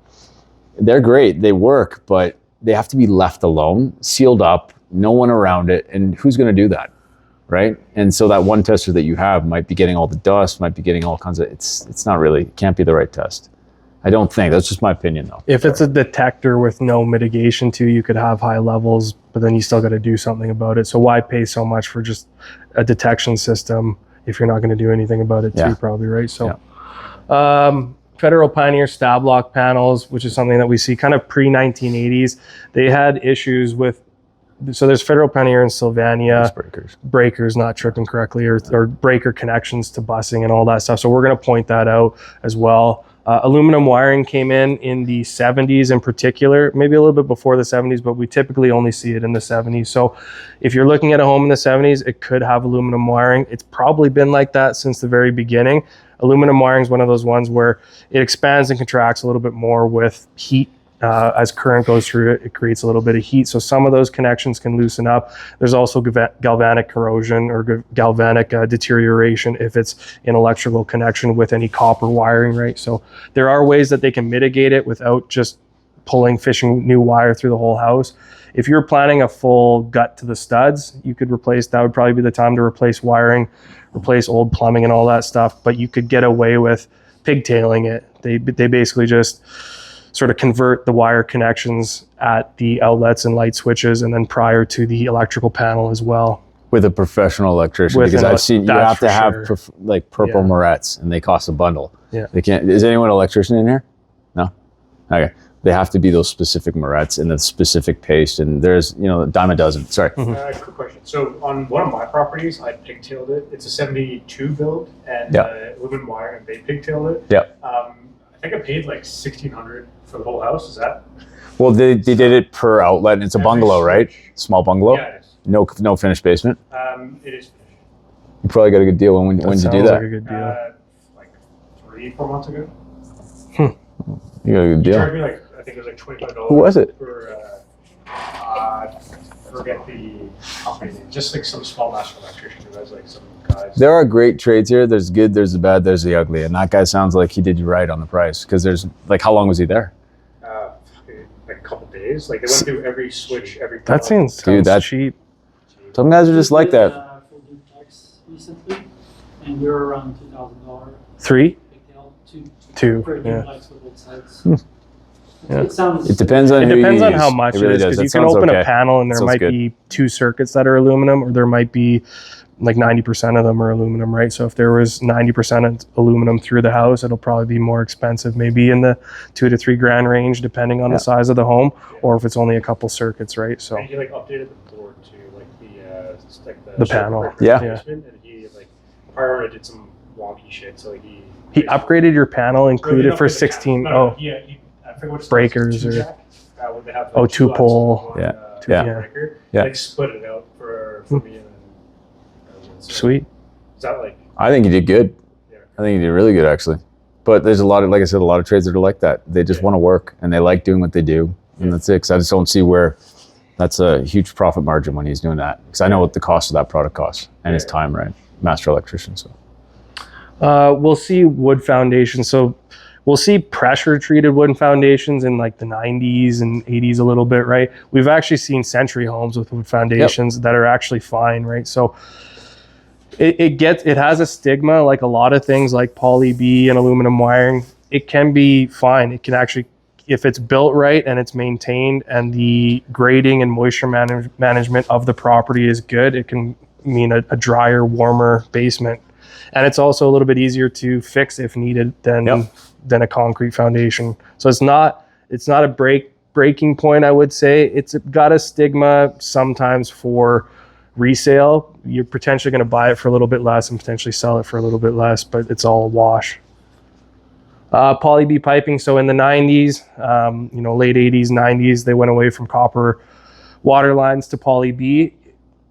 they're great, they work, but they have to be left alone, sealed up, no one around it, and who's going to do that, right? And so that one tester that you have might be getting all the dust, might be getting all kinds of, it's not really, it can't be the right test. I don't think, that's just my opinion though. If it's a detector with no mitigation to, you could have high levels, but then you still got to do something about it. So why pay so much for just a detection system if you're not going to do anything about it too, probably, right? So, Federal Pioneer stab lock panels, which is something that we see kind of pre-1980s. They had issues with, so there's Federal Pioneer in Sylvania. Breakers not tripping correctly, or breaker connections to busing and all that stuff. So we're going to point that out as well. Aluminum wiring came in the 70s in particular, maybe a little bit before the 70s, but we typically only see it in the 70s. So if you're looking at a home in the 70s, it could have aluminum wiring. It's probably been like that since the very beginning. Aluminum wiring is one of those ones where it expands and contracts a little bit more with heat. As current goes through it, it creates a little bit of heat. So some of those connections can loosen up. There's also galvanic corrosion or galvanic deterioration if it's an electrical connection with any copper wiring, right? So there are ways that they can mitigate it without just fishing new wire through the whole house. If you're planning a full gut to the studs, you could replace, that would probably be the time to replace wiring, replace old plumbing and all that stuff, but you could get away with pigtailing it. They basically just sort of convert the wire connections at the outlets and light switches and then prior to the electrical panel as well. With a professional electrician, because I've seen you have to have like purple morettes, and they cost a bundle. Yeah. They can't, is anyone an electrician in here? No? Okay. They have to be those specific morettes and the specific paste, and there's, a dime a dozen. Sorry. Quick question. So on one of my properties, I pigtailed it. It's a 72 build, and aluminum wire, and they pigtailed it. Yeah. I think I paid like $1,600 for the whole house. Is that? Well, they did it per outlet, and it's a bungalow, right? Small bungalow? Yeah, it is. No finished basement? It is finished. You probably got a good deal. When did you do that? Like a good deal. Like 3-4 months ago. You got a good He deal. charged me I think it was like $25. Who was it? For, I forget the company name. Just like some small master electrician who has like some guys. There are great trades here. There's good, there's the bad, there's the ugly. And that guy sounds like he did you right on the price. Because there's, like, how long was he there? Like a couple days. Like they went through every switch, every. That seems that's cheap. Some guys are just like that. Full duplex recently, and we were around $2,000. 3? Two. For a duplex with both sides. Yeah. It depends on It who depends you on use. how much It it really is, does. because That you can sounds open okay. a panel and there Sounds might good. be 2 circuits that are aluminum, or there might be like 90% of them are aluminum, right? So if there was 90% aluminum through the house, it'll probably be more expensive, maybe in the $2 to $3 grand range, depending on the size of the home, or if it's only a couple circuits, right? So And he like updated the board to like the panel. Yeah. And he like prior did some wonky shit, so he upgraded your panel, included for 16. I forget what it's breakers called, or- two-jack, would they have, like, 2 outlets pole. on, Yeah. Yeah. breaker. Yeah. Like split it out for me and then Sweet. is that like I think he did good. I think you did really good, actually. But there's a lot of, like I said, a lot of trades that are like that. They just want to work and they like doing what they do, and that's it. 'Cause I just don't see where that's a huge profit margin when he's doing that. Because I know what the cost of that product costs and his time, right? Master electrician, so. We'll see wood foundations. So we'll see pressure treated wooden foundations in like the 90s and 80s a little bit, right? We've actually seen century homes with wood foundations that are actually fine, right? So it has a stigma, like a lot of things like poly B and aluminum wiring. It can be fine. It can actually, if it's built right and it's maintained and the grading and moisture management of the property is good, it can mean a drier, warmer basement. And it's also a little bit easier to fix if needed than a concrete foundation. So it's not a breaking point, I would say. It's got a stigma sometimes for resale. You're potentially going to buy it for a little bit less and potentially sell it for a little bit less, but it's all a wash. Poly B piping. So in the 90s, late 80s, 90s, they went away from copper water lines to poly B.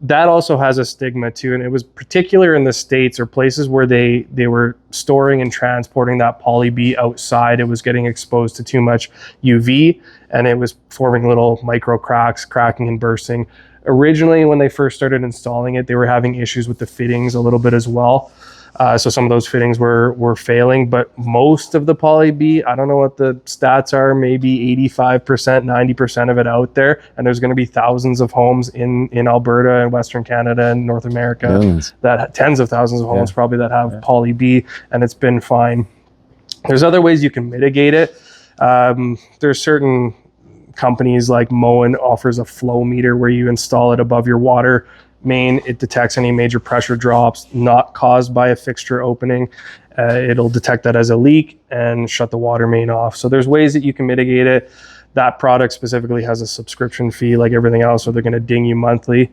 That also has a stigma too, and it was particular in the States or places where they were storing and transporting that poly B outside. It was getting exposed to too much UV, and it was forming little micro cracks, cracking and bursting. Originally, when they first started installing it, they were having issues with the fittings a little bit as well. So some of those fittings were failing, but most of the poly B, I don't know what the stats are, maybe 85%, 90% of it out there. And there's going to be thousands of homes in Alberta and Western Canada and North America, that tens of thousands of homes probably that have poly B, and it's been fine. There's other ways you can mitigate it. There's certain companies like Moen offers a flow meter where you install it above your water main. It detects any major pressure drops not caused by a fixture opening. It'll detect that as a leak and shut the water main off. So there's ways that you can mitigate it. That product specifically has a subscription fee like everything else, so they're going to ding you monthly.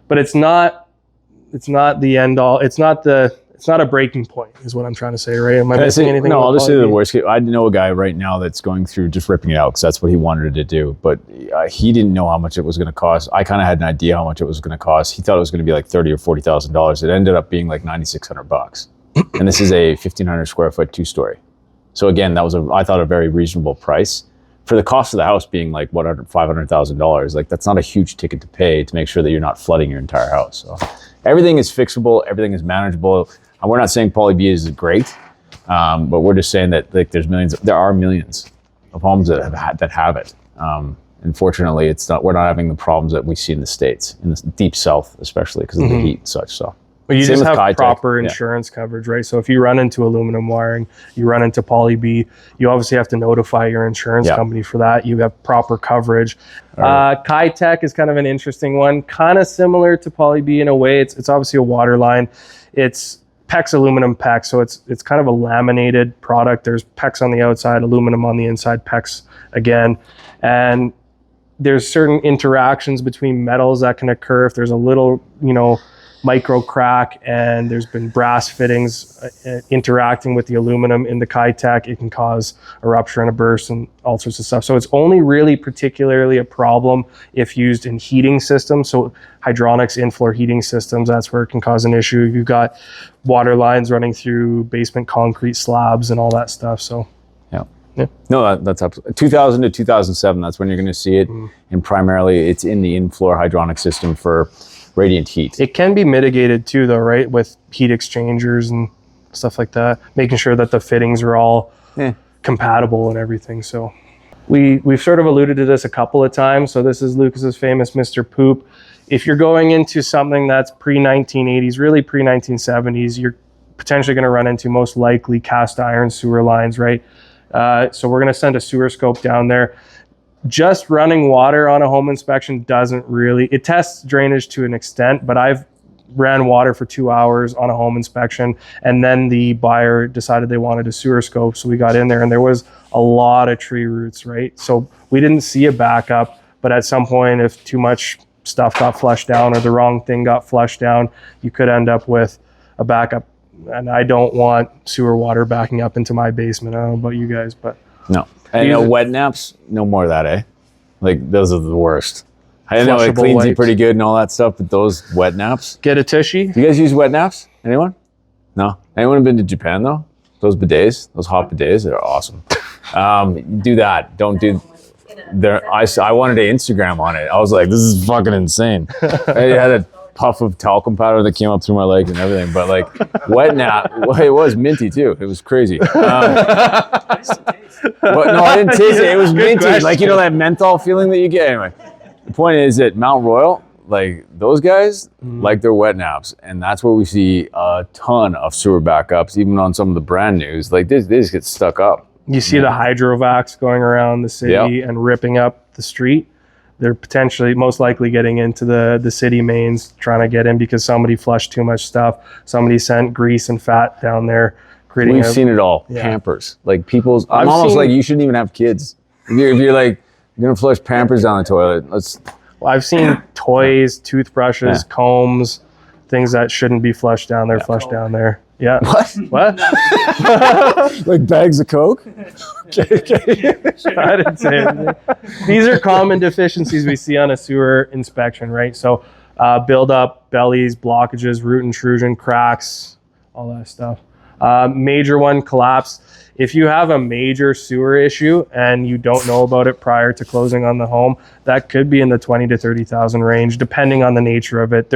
But it's not the end all. It's not a breaking point, is what I'm trying to say, right? Am I missing anything? No, I'll just say the worst case. I know a guy right now that's going through just ripping it out because that's what he wanted to do. But he didn't know how much it was going to cost. I kind of had an idea how much it was going to cost. He thought it was going to be like $30,000 or $40,000. It ended up being like $9,600. And this is a 1,500 square foot 2-story. So again, that was I thought a very reasonable price for the cost of the house being like $500,000. Like that's not a huge ticket to pay to make sure that you're not flooding your entire house. So everything is fixable. Everything is manageable. And we're not saying poly B is great, but we're just saying that like there are millions of homes that have it. Unfortunately, we're not having the problems that we see in the States, in the deep South, especially because of the heat and such. So, but you just have proper insurance coverage, right? So if you run into aluminum wiring, you run into poly B, you obviously have to notify your insurance company for that. You have proper coverage. Kitech is kind of an interesting one, kind of similar to poly B in a way. It's obviously a water line. It's PEX aluminum PEX, so it's kind of a laminated product. There's PEX on the outside, aluminum on the inside, PEX again. And there's certain interactions between metals that can occur if there's a little, micro crack, and there's been brass fittings interacting with the aluminum in the Kitech. It can cause a rupture and a burst and all sorts of stuff. So it's only really particularly a problem if used in heating systems. So hydronics, in-floor heating systems, that's where it can cause an issue. You've got water lines running through basement concrete slabs and all that stuff. So no, that's absolutely 2000 to 2007. That's when you're going to see it, and primarily it's in the in-floor hydronic system for radiant heat. It can be mitigated too, though, right? With heat exchangers and stuff like that, making sure that the fittings are all compatible and everything. So we've sort of alluded to this a couple of times. So this is Lucas's famous Mr. Poop. If you're going into something that's pre-1980s, really pre-1970s, you're potentially going to run into most likely cast iron sewer lines, right? So we're going to send a sewer scope down there. Just running water on a home inspection it tests drainage to an extent, but I've ran water for 2 hours on a home inspection, and then the buyer decided they wanted a sewer scope. So we got in there and there was a lot of tree roots, right? So we didn't see a backup, but at some point, if too much stuff got flushed down or the wrong thing got flushed down, you could end up with a backup. And I don't want sewer water backing up into my basement. I don't know about you guys, but no. And wet naps, no more of that, eh? Like those are the worst. I know it cleans you pretty good and all that stuff, but those wet naps. Get a tushy. Do you guys use wet naps? Anyone? No. Anyone been to Japan though? Those bidets, those hot bidets, they're awesome. Do that. Don't do. I wanted to Instagram on it. I was like, this is fucking insane. I had a puff of talcum powder that came up through my legs and everything, but like wet nap. Well, it was minty too. It was crazy. But no, I didn't taste it. It was minty, question. like you know that menthol feeling that you get. Anyway, the point is that Mount Royal, like those guys, like their wet naps, and that's where we see a ton of sewer backups, even on some of the brand news. Like they just get stuck up. You see the hydrovacs going around the city and ripping up the street. They're potentially, most likely getting into the city mains, trying to get in because somebody flushed too much stuff. Somebody sent grease and fat down there. We've seen it all. Yeah. Pampers. Like people's, I'm almost like you shouldn't even have kids. If you're like, you're going to flush Pampers down the toilet. I've seen toys, toothbrushes, combs, things that shouldn't be flushed down there, flushed down there. Yeah. What? Like bags of Coke? I didn't say anything. These are common deficiencies we see on a sewer inspection, right? So build up, bellies, blockages, root intrusion, cracks, all that stuff. Major one, collapse. If you have a major sewer issue and you don't know about it prior to closing on the home, that could be in the 20 to 30,000 range, depending on the nature of it.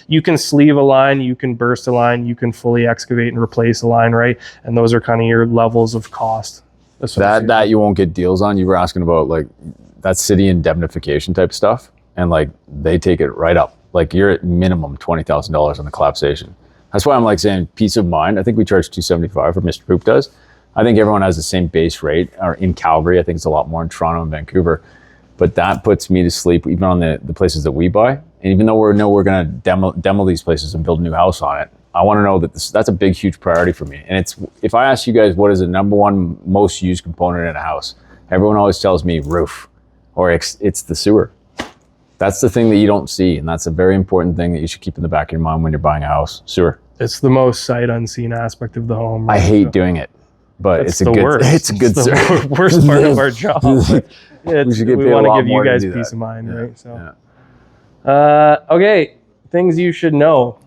You can sleeve a line, you can burst a line, you can fully excavate and replace a line, right? And those are kind of your levels of cost. That you won't get deals on. You were asking about like that city indemnification type stuff, and like they take it right up. Like you're at minimum $20,000 on the collapsation. That's why I'm like saying peace of mind. I think we charge $275 for Mr. Poop does. I think everyone has the same base rate, or in Calgary. I think it's a lot more in Toronto and Vancouver. But that puts me to sleep even on the places that we buy. And even though we're going to demo these places and build a new house on it, I want to know that that's a big, huge priority for me. And if I ask you guys what is the number one most used component in a house, everyone always tells me roof, or it's the sewer. That's the thing that you don't see. And that's a very important thing that you should keep in the back of your mind when you're buying a house, sewer. It's the most sight unseen aspect of the home. Right? I hate doing it. But it's a good worst. It's a good the worst part of our job. We want to give you guys peace of mind, right? So, okay, things you should know.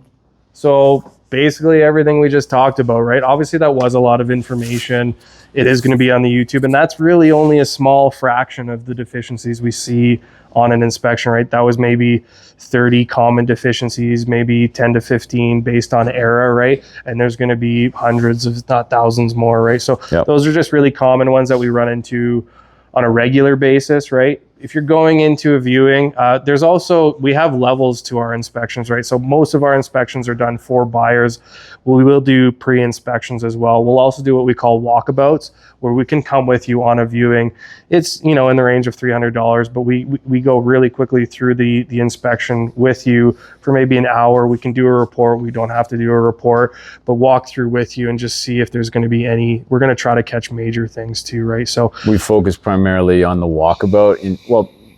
So basically everything we just talked about, right? Obviously that was a lot of information. It is going to be on the YouTube, and that's really only a small fraction of the deficiencies we see on an inspection, right? That was maybe 30 common deficiencies, maybe 10 to 15 based on era, right? And there's going to be hundreds, if not thousands more, right? So those are just really common ones that we run into on a regular basis, right? If you're going into a viewing, we have levels to our inspections, right? So most of our inspections are done for buyers. We will do pre-inspections as well. We'll also do what we call walkabouts, where we can come with you on a viewing. It's, in the range of $300, but we go really quickly through the inspection with you for maybe an hour. We can do a report. We don't have to do a report, but walk through with you and just see if there's going to be we're going to try to catch major things too, right? So we focus primarily on the walkabout.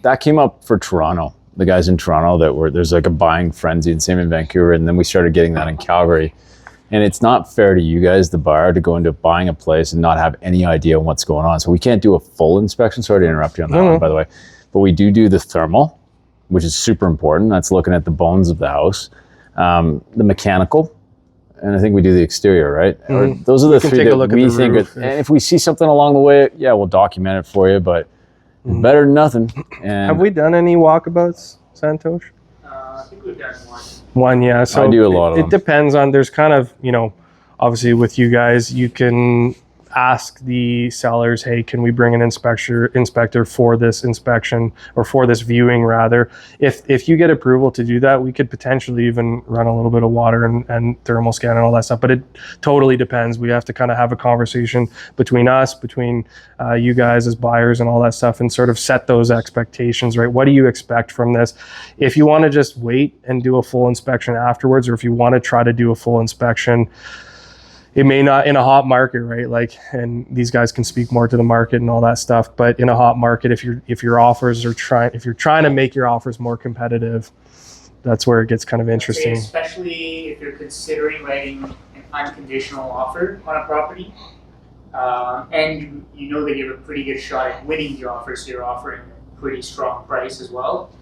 That came up for Toronto. The guys in Toronto there's like a buying frenzy, and same in Vancouver. And then we started getting that in Calgary. And it's not fair to you guys, the buyer, to go into buying a place and not have any idea what's going on. So we can't do a full inspection. Sorry to interrupt you on that one, by the way. But we do the thermal, which is super important. That's looking at the bones of the house. The mechanical, and I think we do the exterior, right? Those are the three that we think. And if we see something along the way, we'll document it for you. But better than nothing. And have we done any walkabouts, Santosh? I think we've done one. One, yeah. So I do a lot of them. It depends on, there's kind of, obviously with you guys, you can ask the sellers, hey, can we bring an inspector for this inspection, or for this viewing rather? If you get approval to do that, we could potentially even run a little bit of water and thermal scan and all that stuff, but it totally depends. We have to kind of have a conversation between you guys as buyers and all that stuff, and sort of set those expectations, right? What do you expect from this? If you want to just wait and do a full inspection afterwards, or if you want to try to do a full inspection, it may not, in a hot market, right? Like, and these guys can speak more to the market and all that stuff, but in a hot market, if you're trying to make your offers more competitive, that's where it gets kind of interesting. Especially if you're considering writing an unconditional offer on a property, and you know that you have a pretty good shot at winning the offer, so you're offering a pretty strong price as well,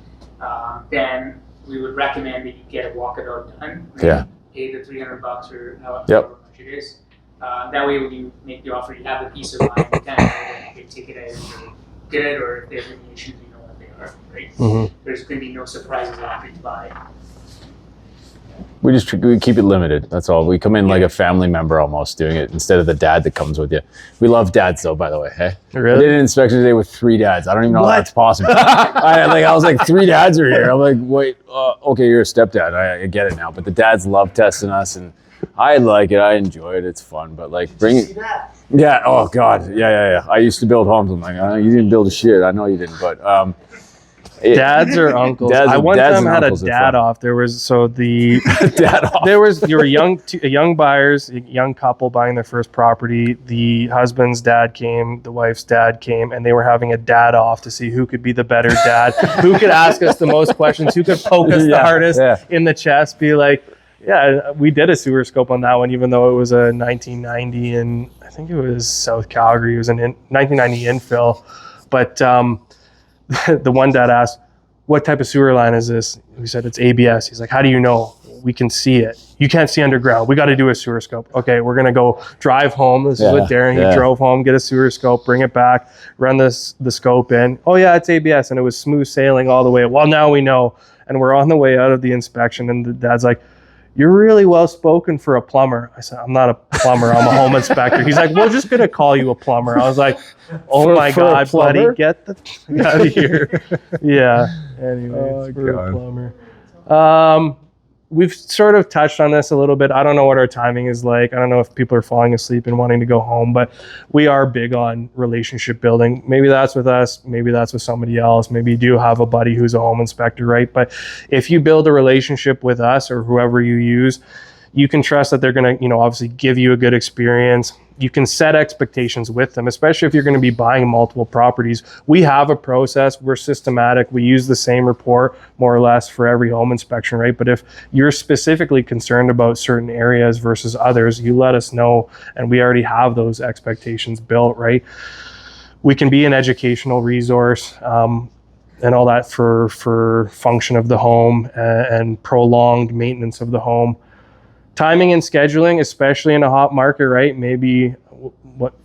then we would recommend that you get a walkabout done. Right? Yeah. Pay the $300 or however much much it is. That way, when you make the offer, you have the peace of mind. You kind of know that your ticket items are good, or if there's any issues, you know what they are, right? Mhm. There's going to be no surprises after you buy. We keep it limited. That's all. We come in like a family member almost doing it instead of the dad that comes with you. We love dads though, by the way. Hey, Really? I did an inspection today with 3 dads. I don't even know how that's possible. I was like, 3 dads are here. I'm like, wait, okay, you're a stepdad. I get it now. But the dads love testing us, and I like it. I enjoy it. It's fun. But like, bring it. Yeah. Oh God. Yeah. I used to build homes. I'm like, you didn't build a shit. I know you didn't. But Dads or uncles? I one time had a dad off. There was dad off. You were young buyers, a young couple buying their first property. The husband's dad came, the wife's dad came, and they were having a dad off to see who could be the better dad, who could ask us the most questions, who could poke us the hardest in the chest. Be like, yeah, we did a sewer scope on that one, even though it was a 1990, and I think it was South Calgary. It was a 1990 infill, but. The one dad asked, what type of sewer line is this? We said, it's ABS. He's like, how do you know? We can see it. You can't see underground. We got to do a sewer scope. Okay, we're going to go drive home. This is what Darren, he drove home, get a sewer scope, bring it back, run the scope in. Oh yeah, it's ABS. And it was smooth sailing all the way. Well, now we know. And we're on the way out of the inspection, and the dad's like, you're really well spoken for a plumber. I said, I'm not a plumber, I'm a home inspector. He's like, we're just gonna call you a plumber. I was like, oh my God, buddy, get the out of here. Yeah. Anyways, for a plumber. We've sort of touched on this a little bit. I don't know what our timing is like. I don't know if people are falling asleep and wanting to go home, but we are big on relationship building. Maybe that's with us, maybe that's with somebody else. Maybe you do have a buddy who's a home inspector, right? But if you build a relationship with us or whoever you use, you can trust that they're going to, obviously give you a good experience. You can set expectations with them, especially if you're going to be buying multiple properties. We have a process. We're systematic. We use the same report more or less for every home inspection, right? But if you're specifically concerned about certain areas versus others, you let us know, and we already have those expectations built, right? We can be an educational resource, and all that for function of the home and prolonged maintenance of the home. Timing and scheduling, especially in a hot market, right? Maybe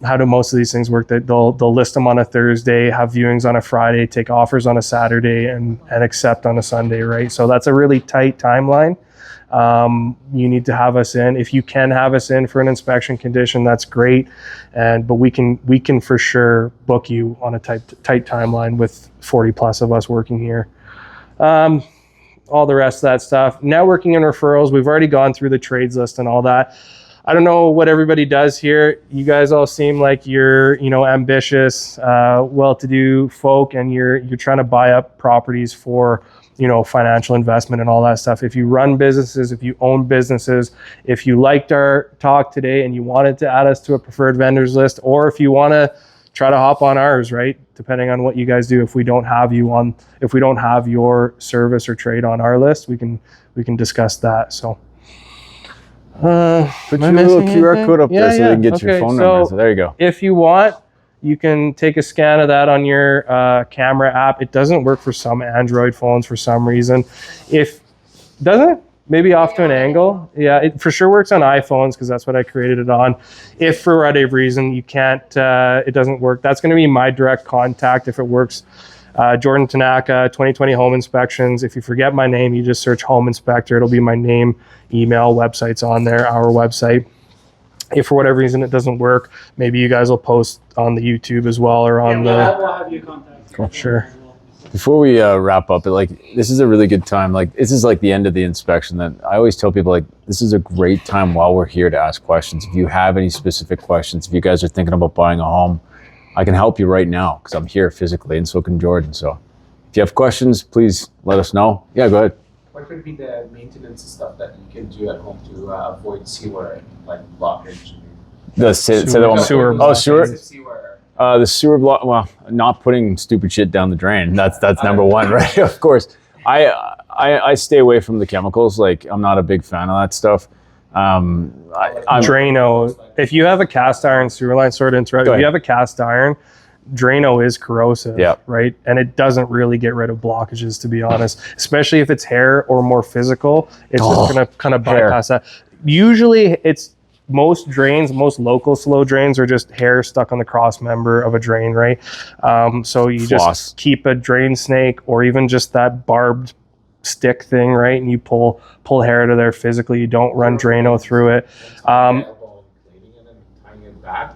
how do most of these things work? That they'll list them on a Thursday, have viewings on a Friday, take offers on a Saturday, and accept on a Sunday, right? So that's a really tight timeline. You need to have us in. If you can have us in for an inspection condition, that's great. But we can for sure book you on a tight timeline with 40 plus of us working here. All the rest of that stuff. Networking and referrals, we've already gone through the trades list and all that. I don't know what everybody does here. You guys all seem like you're, ambitious, well-to-do folk, and you're trying to buy up properties for, financial investment and all that stuff. If you run businesses, if you own businesses, if you liked our talk today and you wanted to add us to a preferred vendors list, or if you want to try to hop on ours, right? Depending on what you guys do. If we don't have your service or trade on our list, we can discuss that. So put your little QR code up there so they can get your phone number. So there you go. If you want, you can take a scan of that on your camera app. It doesn't work for some Android phones for some reason. Doesn't it? Maybe off to an angle. Yeah, it for sure works on iPhones because that's what I created it on. If for whatever reason you can't, it doesn't work, that's going to be my direct contact if it works. Jordan Tanaka, 2020 Home Inspections. If you forget my name, you just search Home Inspector. It'll be my name, email, website's on there, our website. If for whatever reason it doesn't work, maybe you guys will post on the YouTube as well or on we'll have you contact. Cool. Sure. Before we wrap up, this is a really good time. This is the end of the inspection. That I always tell people, this is a great time while we're here to ask questions. If you have any specific questions, if you guys are thinking about buying a home, I can help you right now because I'm here physically, and so can Jordan. So if you have questions, please let us know. Yeah, go ahead. What would be the maintenance stuff that you can do at home to avoid sewer blockage? The sewer. Oh, sewer. The sewer block. Well, not putting stupid shit down the drain. That's number one, right? Of course. I stay away from the chemicals. I'm not a big fan of that stuff. Drano. If you have a cast iron sewer line, sort of interrupt. If you have a cast iron, Drano is corrosive, right? And it doesn't really get rid of blockages, to be honest. Especially if it's hair or more physical, it's just gonna kind of bypass that. Usually, it's most drains, most local slow drains are just hair stuck on the cross member of a drain, right? So you Floss. just keep a drain snake or even just that barbed stick thing, right? And you pull hair out of there physically. You don't run Drano through it.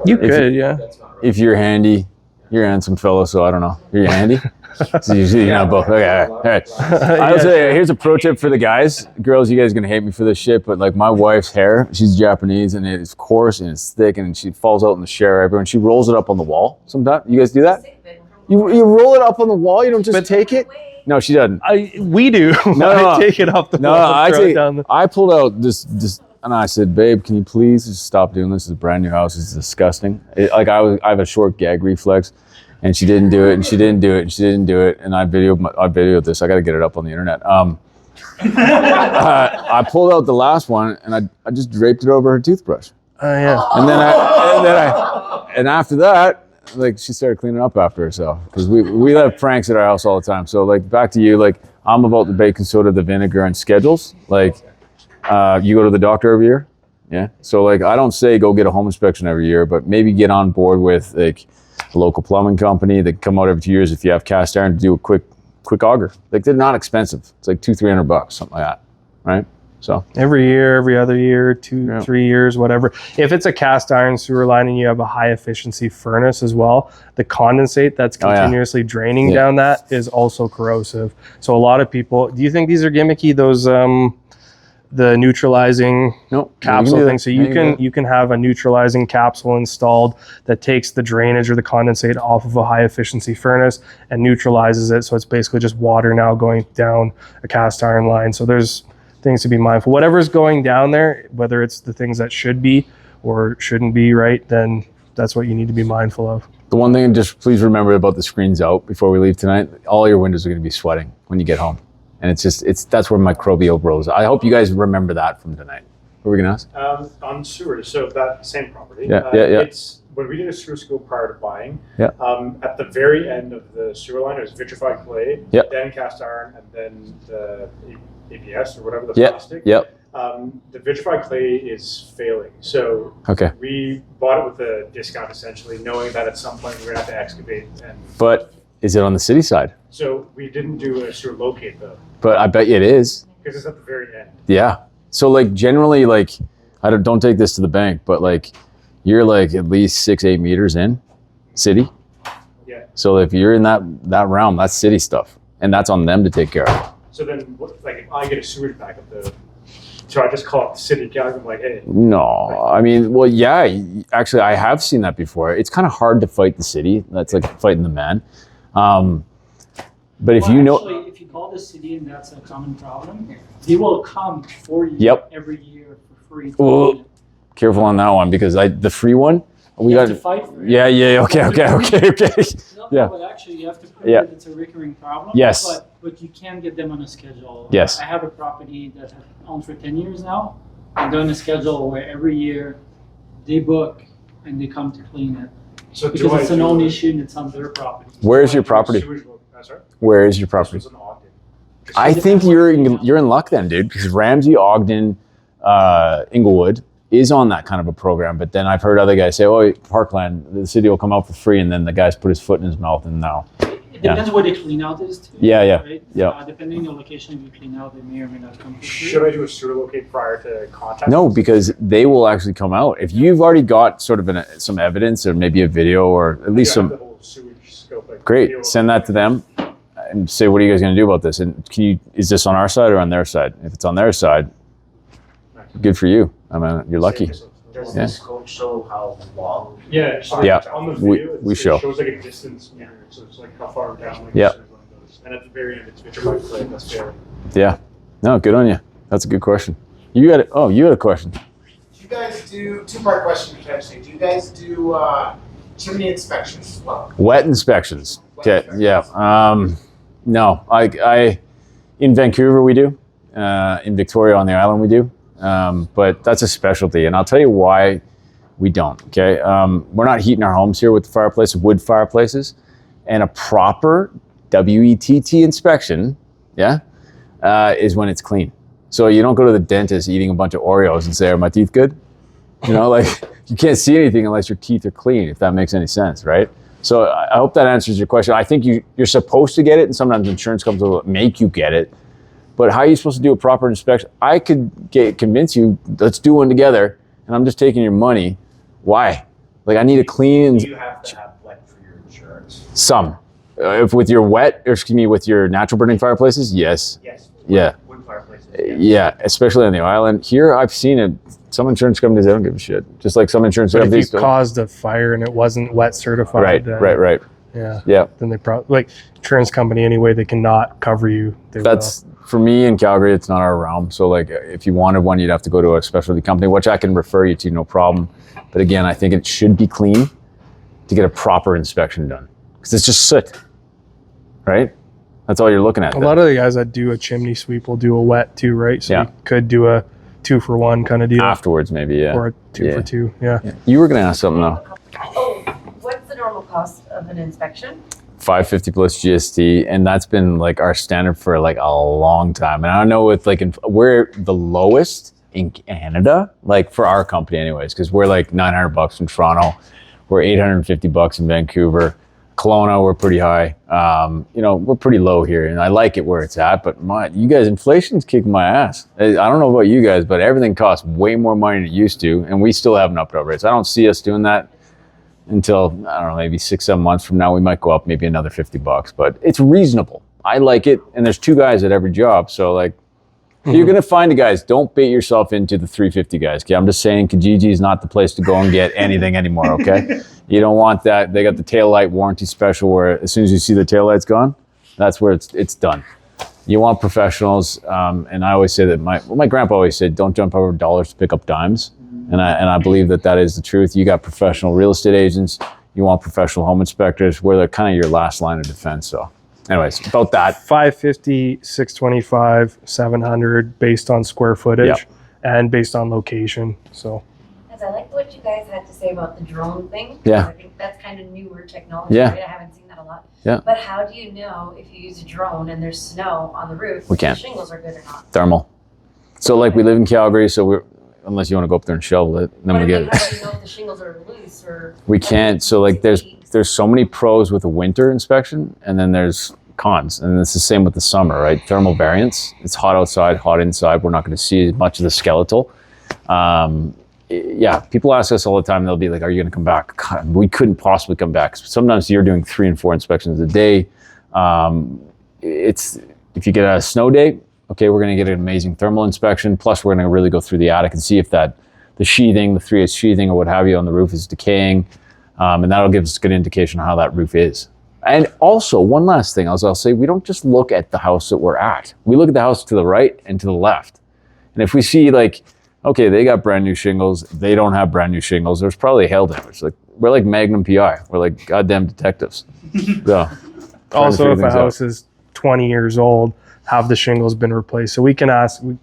You could, yeah. If you're handy, you're a handsome fellow, so I don't know. You're handy? So usually you're not both. Okay, all right. I will say, here's a pro tip for the guys. Girls, you guys are going to hate me for this shit, but like my wife's hair, she's Japanese, and it's coarse and it's thick, and she falls out in the shower everywhere, and she rolls it up on the wall sometimes. You guys do that? You roll it up on the wall? You don't just take it? No, she doesn't. We do. No, I take it off the wall. I pulled out this, and I said, babe, can you please just stop doing this? It's a brand new house. It's disgusting. I have a short gag reflex, and she didn't do it, and she didn't do it, and she didn't do it. And I videoed this. I got to get it up on the internet. I pulled out the last one, and I just draped it over her toothbrush. Oh yeah. And after that, like she started cleaning up after herself, because we have pranks at our house all the time. So like back to you, like I'm about the baking soda, the vinegar, and schedules. Like you go to the doctor every year, yeah. So like I don't say go get a home inspection every year, but maybe get on board with like a local plumbing company that come out every 2 years if you have cast iron to do a quick auger. Like they're not expensive. It's like $200-300, something like that, right? So every year, every other year, 2-3 years, whatever. If it's a cast iron sewer line and you have a high efficiency furnace as well, the condensate that's continuously draining down that is also corrosive. So a lot of people, do you think these are gimmicky? Those the neutralizing capsule thing. So you can have a neutralizing capsule installed that takes the drainage or the condensate off of a high efficiency furnace and neutralizes it. So it's basically just water now going down a cast iron line. So there's things to be mindful. Whatever's going down there, whether it's the things that should be or shouldn't be, right, then that's what you need to be mindful of. The one thing, just please remember about the screens out before we leave tonight, all your windows are going to be sweating when you get home. And that's where microbial grows. I hope you guys remember that from tonight. What were we going to ask? On sewers, so that same property. Yeah. It's when we did a sewer scope prior to buying. Yeah. At the very end of the sewer line, it was vitrified clay, then cast iron, and then the ABS or whatever the plastic. Yep. The vitrified clay is failing, so we bought it with a discount essentially, knowing that at some point we're gonna have to excavate. But is it on the city side? So we didn't do a sewer locate though. But I bet you it is. Because it's at the very end. Yeah. So like generally, like I don't take this to the bank, but like you're like at least 6-8 meters in city. Yeah. So if you're in that realm, that's city stuff, and that's on them to take care of. So then, like if I get a sewage back at so I just call up the city of Calgary, I'm like, hey. No, I mean, well, yeah, actually, I have seen that before. It's kind of hard to fight the city. That's like fighting the man. But if actually, if you call the city and that's a common problem, they will come for you every year for free. Ooh, careful on that one, because the free one, we got to fight for it. Yeah. Okay. No, but actually, you have to prove that it's a recurring problem. Yes. But you can get them on a schedule. Yes. I have a property that I've owned for 10 years now. I'm doing a schedule where every year they book and they come to clean it. So because it's a known issue and it's on their property. Where is your property? Where is your property? I think you're in luck then, dude, because Ramsey, Ogden, Inglewood is on that kind of a program. But then I've heard other guys say, oh, Parkland, the city will come out for free, and then the guy's put his foot in his mouth, and now. It depends where the clean out is too. Yeah. Right? Depending on the location of your clean out, they may or may not come for free. Should I do a sewer locate prior to contact? No, because they will actually come out. If you've already got sort of some evidence or maybe a video or at least some. The whole sewage scope, great, send that to them and say, what are you guys going to do about this? And is this on our side or on their side? If it's on their side, good for you. I mean, you're lucky. Does the scope show how long? Yeah. So on the video, it shows like a distance meter, so it's like how far down. Like and at the very end, it's vitrified clay. That's fair. Yeah. No, good on you. That's a good question. You had a question. Do you guys do two-part question potentially? Do you guys do chimney inspections as well? Wet inspections. Okay. Yeah. No, I in Vancouver we do. In Victoria on the island we do. But that's a specialty, and I'll tell you why we don't. Okay, we're not heating our homes here with the fireplace, wood fireplaces, and a proper WETT inspection, is when it's clean. So you don't go to the dentist eating a bunch of Oreos and say, "Are my teeth good?" You know, like you can't see anything unless your teeth are clean, if that makes any sense, right? So I hope that answers your question. I think you're supposed to get it, and sometimes insurance companies will make you get it. But how are you supposed to do a proper inspection? I could convince you, let's do one together, and I'm just taking your money. Why? Like I need a clean. Do you have to have like for your insurance? Some. If with your with your natural burning fireplaces, yes. Yes. Yeah. Wood fireplaces. Yeah, especially on the island. Here, I've seen it. Some insurance companies, they don't give a shit. Just like some insurance But if companies you caused a fire and it wasn't wet certified, Right, then, right. Yeah. Then they probably, like, insurance company anyway, they cannot cover you. That's, for me in Calgary, it's not our realm. So, like, if you wanted one, you'd have to go to a specialty company, which I can refer you to, no problem. But again, I think it should be clean to get a proper inspection done. Because it's just soot, right? That's all you're looking at. A lot of the guys that do a chimney sweep will do a wet too, right? So Yeah. you could do a 2-for-1 kind of deal. Afterwards, maybe, yeah. Or a 2-for-2, yeah. You were going to ask something, though. Oh, what's the normal cost of an inspection? $550 plus GST, and that's been like our standard for like a long time. And I don't know with like we're the lowest in Canada, like for our company, anyways, because we're like $900 in Toronto, we're $850 in Vancouver, Kelowna, we're pretty high. You know, we're pretty low here, and I like it where it's at. But you guys, inflation's kicking my ass. I don't know about you guys, but everything costs way more money than it used to, and we still haven't upped our rates. I don't see us doing that until, I don't know, maybe 6-7 months from now. We might go up maybe another $50, but it's reasonable. I like it, and there's 2 guys at every job, so like, you're gonna find the guys. Don't bait yourself into the 350 guys. Okay, I'm just saying, Kijiji is not the place to go and get anything anymore. Okay, you don't want that. They got the tail light warranty special, where as soon as you see the tail light's gone, that's where it's done. You want professionals, and I always say that my grandpa always said, don't jump over dollars to pick up dimes. And I believe that is the truth. You got professional real estate agents. You want professional home inspectors, where they're kind of your last line of defense. So anyways, about that. 550, 625, 700 based on square footage and based on location. So Because I like what you guys had to say about the drone thing. Yeah. I think that's kind of newer technology, Yeah. right? I haven't seen that a lot. Yeah. But how do you know if you use a drone and there's snow on the roof, We if can't. the shingles are good or not? Thermal. So like we live in Calgary, so unless you want to go up there and shovel it, then But we I mean, get how do you know if the shingles are loose or? we can't. So like there's so many pros with a winter inspection, and then there's cons, and it's the same with the summer, right? Thermal variance. It's hot outside, hot inside. We're not going to see much of the skeletal. Yeah, people ask us all the time. They'll be like, "Are you going to come back?" God, we couldn't possibly come back. Sometimes you're doing 3 and 4 inspections a day. It's if you get a snow day, okay, we're going to get an amazing thermal inspection. Plus, we're going to really go through the attic and see if the sheathing, the 3/8 sheathing or what have you on the roof is decaying. And that'll give us a good indication of how that roof is. And also, one last thing, I'll say, we don't just look at the house that we're at. We look at the house to the right and to the left. And if we see like, okay, they got brand new shingles, they don't have brand new shingles, there's probably hail damage. Like we're like Magnum PI. We're like goddamn detectives. So, also, if a house is 20 years old, have the shingles been replaced? So we can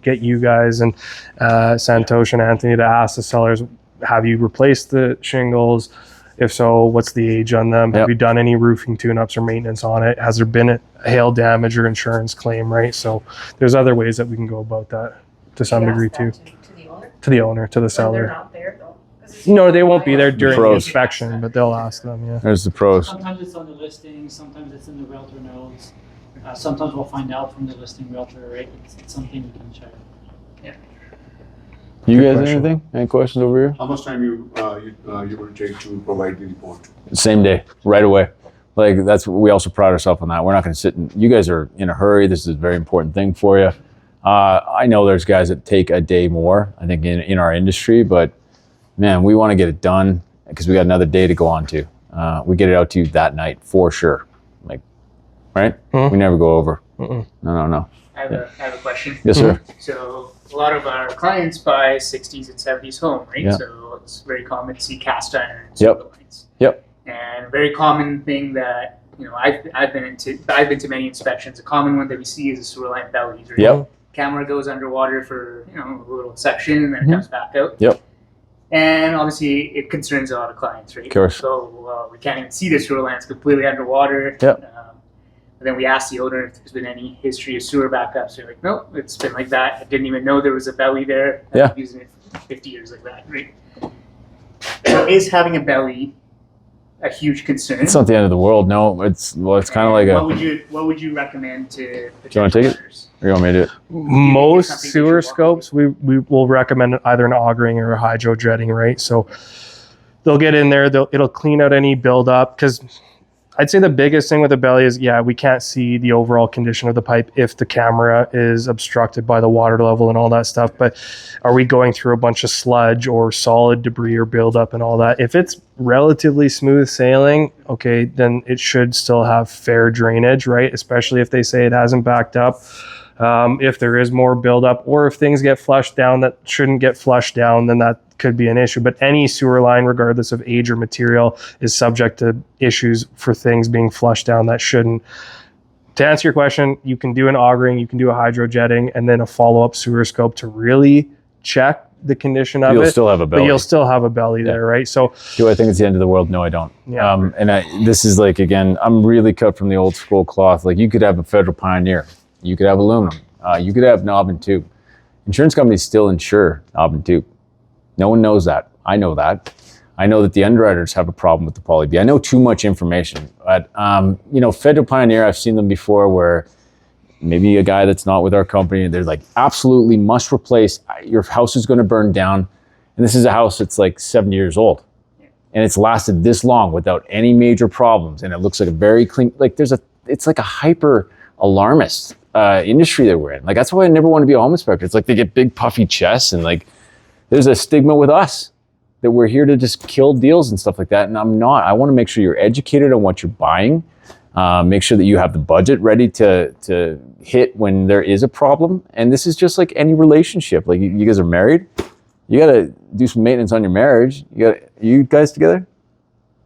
get you guys and Santosh and Anthony to ask the sellers, have you replaced the shingles? If so, what's the age on them? Have you done any roofing tune-ups or maintenance on it? Has there been a hail damage or insurance claim, right? So there's other ways that we can go about that to some You degree ask too. that to the owner? To the owner, to the When they're seller. not there though? 'Cause it's- No, they won't be there during the Pros. inspection, but they'll ask them, yeah. There's the pros. Sometimes it's on the listing, sometimes it's in the realtor notes. Sometimes we'll find out from the listing realtor, right? It's something we can check. You Good guys, question. anything? Any questions over here? How much time you will take to provide the report? Same day, right away. Like we also pride ourselves on that. We're not going to sit and, you guys are in a hurry. This is a very important thing for you. I know there's guys that take a day more, I think in our industry, but man, we want to get it done because we got another day to go on to. We get it out to you that night for sure. Like, right? Mhm. We never go over. Mm-mm. No. I have a question. Yes, sir. So a lot of our clients buy 60s and 70s home, right? Yeah. So it's very common to see cast iron and Yep. single lines. Yep. And a very common thing that I've been to many inspections. A common one that we see is the sewer line bellies. Right? Yep. Camera goes underwater for a little section and then it comes back out. Yep. And obviously it concerns a lot of clients, right? Kirsch. So we can't even see the sewer lines completely underwater. Yep. But then we asked the owner if there's been any history of sewer backups. They're like, nope, it's been like that. I didn't even know there was a belly there. I've Yeah. been using it for 50 years like that, right? is having a belly a huge concern? It's not the end of the world. No, it's kind of like What would you recommend to? Do you want to take it? Or you want me to do it? Most something sewer that you walk scopes, we will recommend either an augering or a hydro jetting, right? So they'll get in there, it'll clean out any buildup, because I'd say the biggest thing with the belly is, we can't see the overall condition of the pipe if the camera is obstructed by the water level and all that stuff. But are we going through a bunch of sludge or solid debris or buildup and all that? If it's relatively smooth sailing, okay, then it should still have fair drainage, right? Especially if they say it hasn't backed up. If there is more buildup, or if things get flushed down that shouldn't get flushed down, then that could be an issue. But any sewer line, regardless of age or material, is subject to issues for things being flushed down that shouldn't. To answer your question, you can do an augering, you can do a hydro jetting, and then a follow-up sewer scope to really check the condition of it. You'll still have a belly. But you'll still have a belly there, right? So do I think it's the end of the world? No, I don't. Yeah. This is like, again, I'm really cut from the old school cloth. Like, you could have a Federal Pioneer, you could have aluminum, you could have knob and tube. Insurance companies still insure knob and tube. No one knows that. I know that. I know that the underwriters have a problem with the poly B. I know too much information. But, Federal Pioneer, I've seen them before where maybe a guy that's not with our company, they're like, absolutely must replace. Your house is going to burn down. And this is a house that's like 7 years old. And it's lasted this long without any major problems. And it looks like a very clean, it's like a hyper alarmist industry that we're in. Like, that's why I never want to be a home inspector. It's like they get big puffy chests, and like, there's a stigma with us that we're here to just kill deals and stuff like that. And I'm not. I want to make sure you're educated on what you're buying. Make sure that you have the budget ready to hit when there is a problem. And this is just like any relationship. Like, you guys are married. You got to do some maintenance on your marriage. You guys together?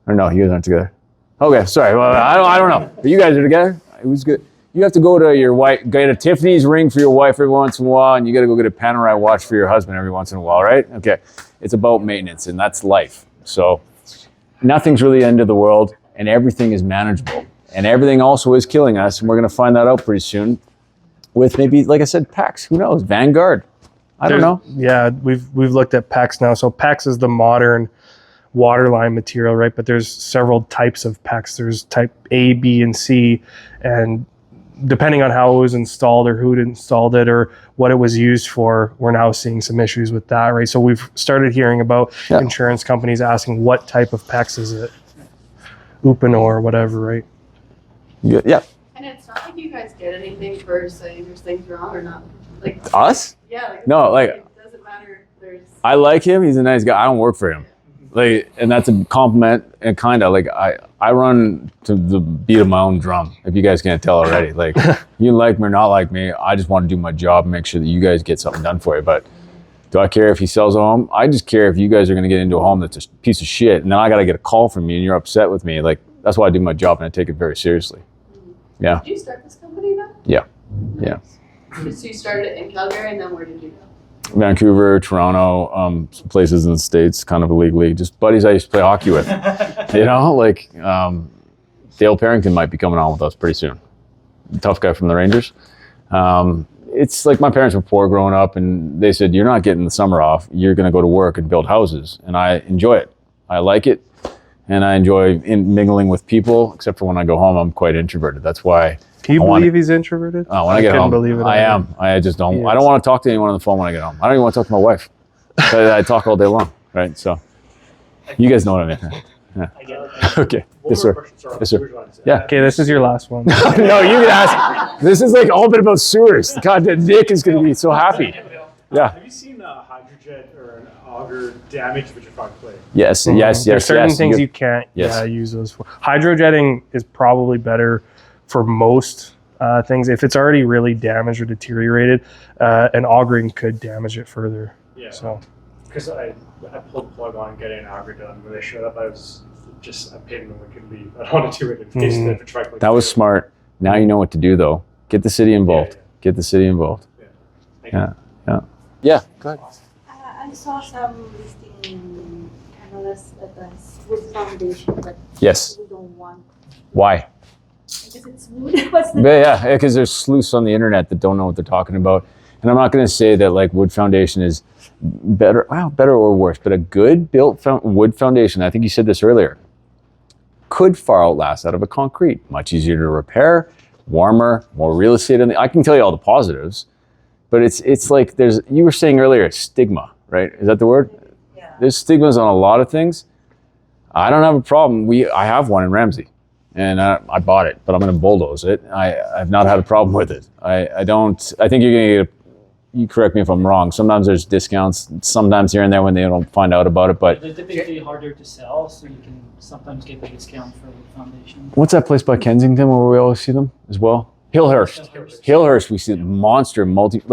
Or no, you guys aren't together. Okay, sorry. Well, I don't know. But you guys are together. It was good. You have to go to your wife, get a Tiffany's ring for your wife every once in a while, and you got to go get a Panerai watch for your husband every once in a while, right? Okay. It's about maintenance, and that's life. So nothing's really the end of the world, and everything is manageable. And everything also is killing us, and we're going to find that out pretty soon with maybe, like I said, PEX. Who knows? Vanguard. I don't know. Yeah, we've looked at PEX now. So PEX is the modern waterline material, right? But there's several types of PEX. There's type A, B, and C, and depending on how it was installed or who installed it or what it was used for, we're now seeing some issues with that, right? So we've started hearing about insurance companies asking what type of PEX is it, Upanor or whatever, right? Yeah. And it's not like you guys get anything for saying there's things wrong or not. Like Us? Yeah. No, like, it doesn't matter. There's. I like him. He's a nice guy. I don't work for him. Like, and that's a compliment, and kind of like I run to the beat of my own drum, if you guys can't tell already. Like, you like me or not like me, I just want to do my job and make sure that you guys get something done for you. But do I care if he sells a home? I just care if you guys are going to get into a home that's a piece of shit, and then I got to get a call from you and you're upset with me. Like, that's why I do my job, and I take it very seriously. Yeah. Did you start this company then? Yeah. Nice. Yeah. So you started it in Calgary, and then where did you go? Vancouver, Toronto, some places in the States, kind of illegally. Just buddies I used to play hockey with. Dale Parrington might be coming on with us pretty soon. Tough guy from the Rangers. It's like, my parents were poor growing up, and they said, you're not getting the summer off. You're going to go to work and build houses. And I enjoy it. I like it. And I enjoy mingling with people, except for when I go home, I'm quite introverted. That's why. Can you believe he's introverted? Oh, when I get home, believe it I am. I just don't. I don't want to talk to anyone on the phone when I get home. I don't even want to talk to my wife. I talk all day long, right? So, you guys know what I mean. Yeah. Okay. Yes, sir. Yes, sir. Yeah. Okay, this is your last one. No, you can ask. This is like all bit about sewers. God, Nick is going to be so happy. Yeah. Have you seen a hydrojet or an auger damage vitrified clay? Yes. Mm-hmm. Yes. There's certain things you can't Yes. use those for. Hydrojetting is probably better for most things. If it's already really damaged or deteriorated, an augering could damage it further. Yeah. So. Because I pulled the plug on getting an auger done. When they showed up, I was just a pain in the wicked leave. I don't want to do it in case the vitrified clay. That was smart. Now you know what to do, though. Get the city involved. Get the city involved. Yeah. Yeah. Go ahead. I saw some listing in Canada's wood foundation, but Yes. we don't want. Why? Because it's wood. What's the Yeah, because there's sleuths on the internet that don't know what they're talking about. And I'm not going to say that like wood foundation is better or worse, but a good built wood foundation, I think you said this earlier, could far outlast out of a concrete. Much easier to repair, warmer, more real estate. I can tell you all the positives, but it's like you were saying earlier, it's stigma, right? Is that the word? Yeah. There's stigmas on a lot of things. I don't have a problem. I have one in Ramsey, and I bought it, but I'm going to bulldoze it. I've not had a problem with it. I think you're going to get you correct me if I'm wrong. Sometimes there's discounts, sometimes here and there when they don't find out about it, but they're typically harder to sell, so you can sometimes get the discount for the foundation. what's that place by Kensington where we always see them as well? Hillhurst, we see monster,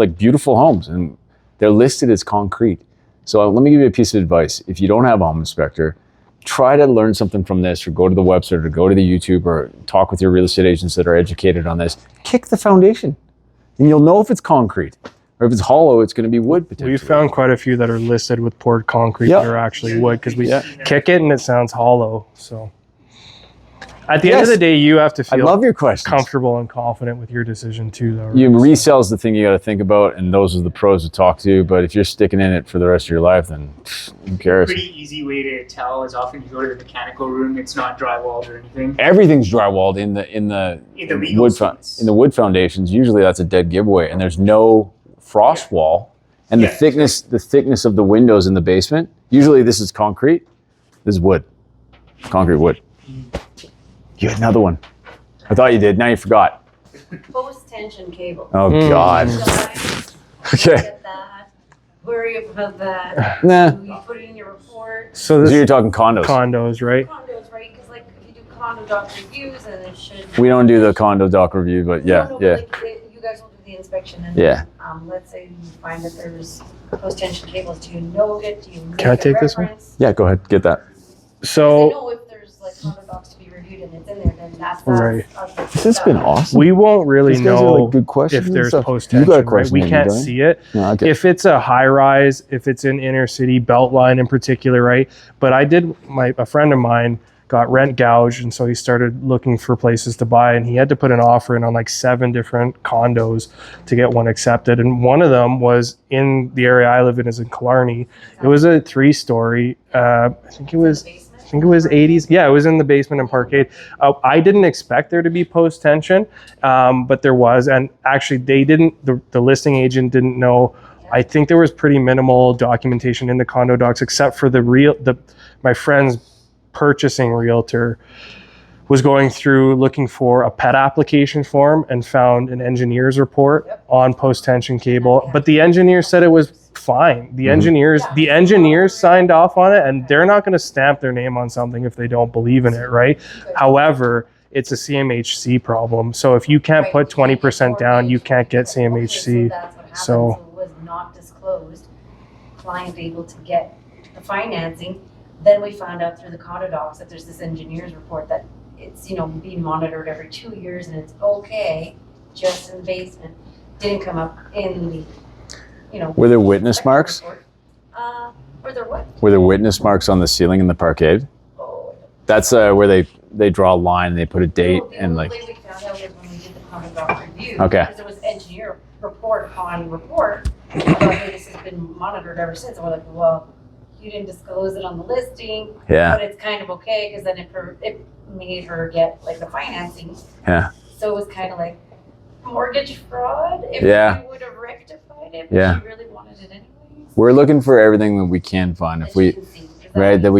beautiful homes, and they're listed as concrete. So let me give you a piece of advice. If you don't have a home inspector, try to learn something from this, or go to the website, or go to the YouTube, or talk with your real estate agents that are educated on this. Kick the foundation, and you'll know if it's concrete. Or if it's hollow, it's going to be wood potentially. We've found quite a few that are listed with poured concrete that are actually wood, because we kick it and it sounds hollow. So at the end of the day, you have to feel your comfortable and confident with your decision too, though. Right? Resell's the thing you got to think about, and those are the pros to talk to. But if you're sticking in it for the rest of your life, then who cares? Pretty easy way to tell is often you go to the mechanical room, it's not drywalled or anything. Everything's drywalled in the wood foundations. Usually that's a dead giveaway, and there's no frost wall, and the thickness of the windows in the basement. Usually this is concrete. This is wood, concrete wood. You had another one. I thought you did. Now you forgot. Post-tension cable. Oh God. Okay. Worry about that. Nah. You put it in your report. So you're talking condos. Condos, right? Condos, right? Because like if you do condo doc reviews, and it should. We don't do the condo doc review, but yeah. But like, you guys will do the inspection, and let's say you find that there's post-tension cables. Do you note it? Do you make Can I take this one? Yeah, go ahead. Get that. So. I know if there's like condo docs to be reviewed and it's in there, then that's right. This has been awesome. We won't really know good questions if there's and stuff. post-tension. You got a Right? question? We can't see it. No, okay. If it's a high-rise, if it's in inner city, Beltline in particular, right? But a friend of mine got rent gouged, and so he started looking for places to buy, and he had to put an offer in on like 7 different condos to get one accepted, and one of them was in the area I live in, is in Killarney. It was a 3-story. I think it was 80s. Yeah, it was in the basement in Parkade. I didn't expect there to be post-tension, but there was, and actually they didn't. The listing agent didn't know. I think there was pretty minimal documentation in the condo docs, except for my friend's purchasing realtor was going through looking for a pet application form and found an engineer's report on post-tension cable, but the engineer said it was fine. The engineers signed off on it, and they're not going to stamp their name on something if they don't believe in it, right? However, it's a CMHC problem. So if you can't put 20% down, you can't get CMHC. So it was not disclosed. Client able to get the financing. Then we found out through the condo docs that there's this engineer's report that it's being monitored every 2 years, and it's okay just in the basement. Didn't come up in the Were there witness marks? Were there what? Were there witness marks on the ceiling in the parkade? Oh. That's where they draw a line, they put a date, and like. The only way we found out was when we did the condo doc review. Okay. Because it was engineer report upon report about hey, this has been monitored ever since. And we're like, well, you didn't disclose it on the listing. Yeah. But it's kind of okay because then it made her get like the financing. Yeah. So it was kind of like mortgage fraud if Yeah. we would have rectified it. But Yeah. she really wanted it anyways. We're looking for everything that we can find that we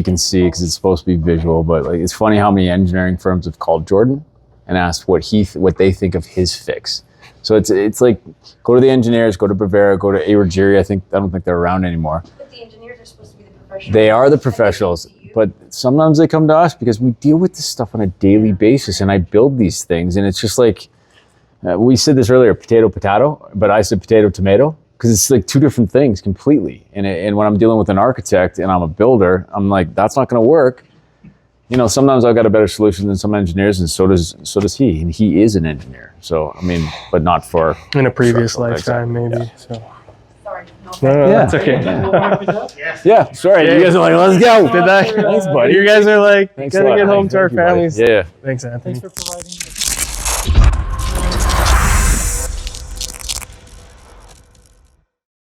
can see, because it's supposed to be visual. But like, it's funny how many engineering firms have called Jordan and asked what they think of his fix. So it's like, go to the engineers, go to Bavera, go to Avergiri. I don't think they're around anymore. But the engineers are supposed to be the professionals. They are the professionals, but sometimes they come to us because we deal with this stuff on a daily basis, and I build these things, and it's just like, we said this earlier, potato, but I said potato, because it's like 2 different things completely. And when I'm dealing with an architect and I'm a builder, I'm like, that's not going to work. Sometimes I've got a better solution than some engineers, and so does he, and he is an engineer. So I mean, but not for in a previous lifetime, maybe. Yeah. So. Sorry. No, Yeah. that's okay. Yeah, sorry. You guys are like, let's go. Did that? Thanks, buddy. You guys are like, Thanks gotta a lot. get home to our Thank you, buddy. families. Yeah. Thanks, Anthony. Thanks for providing.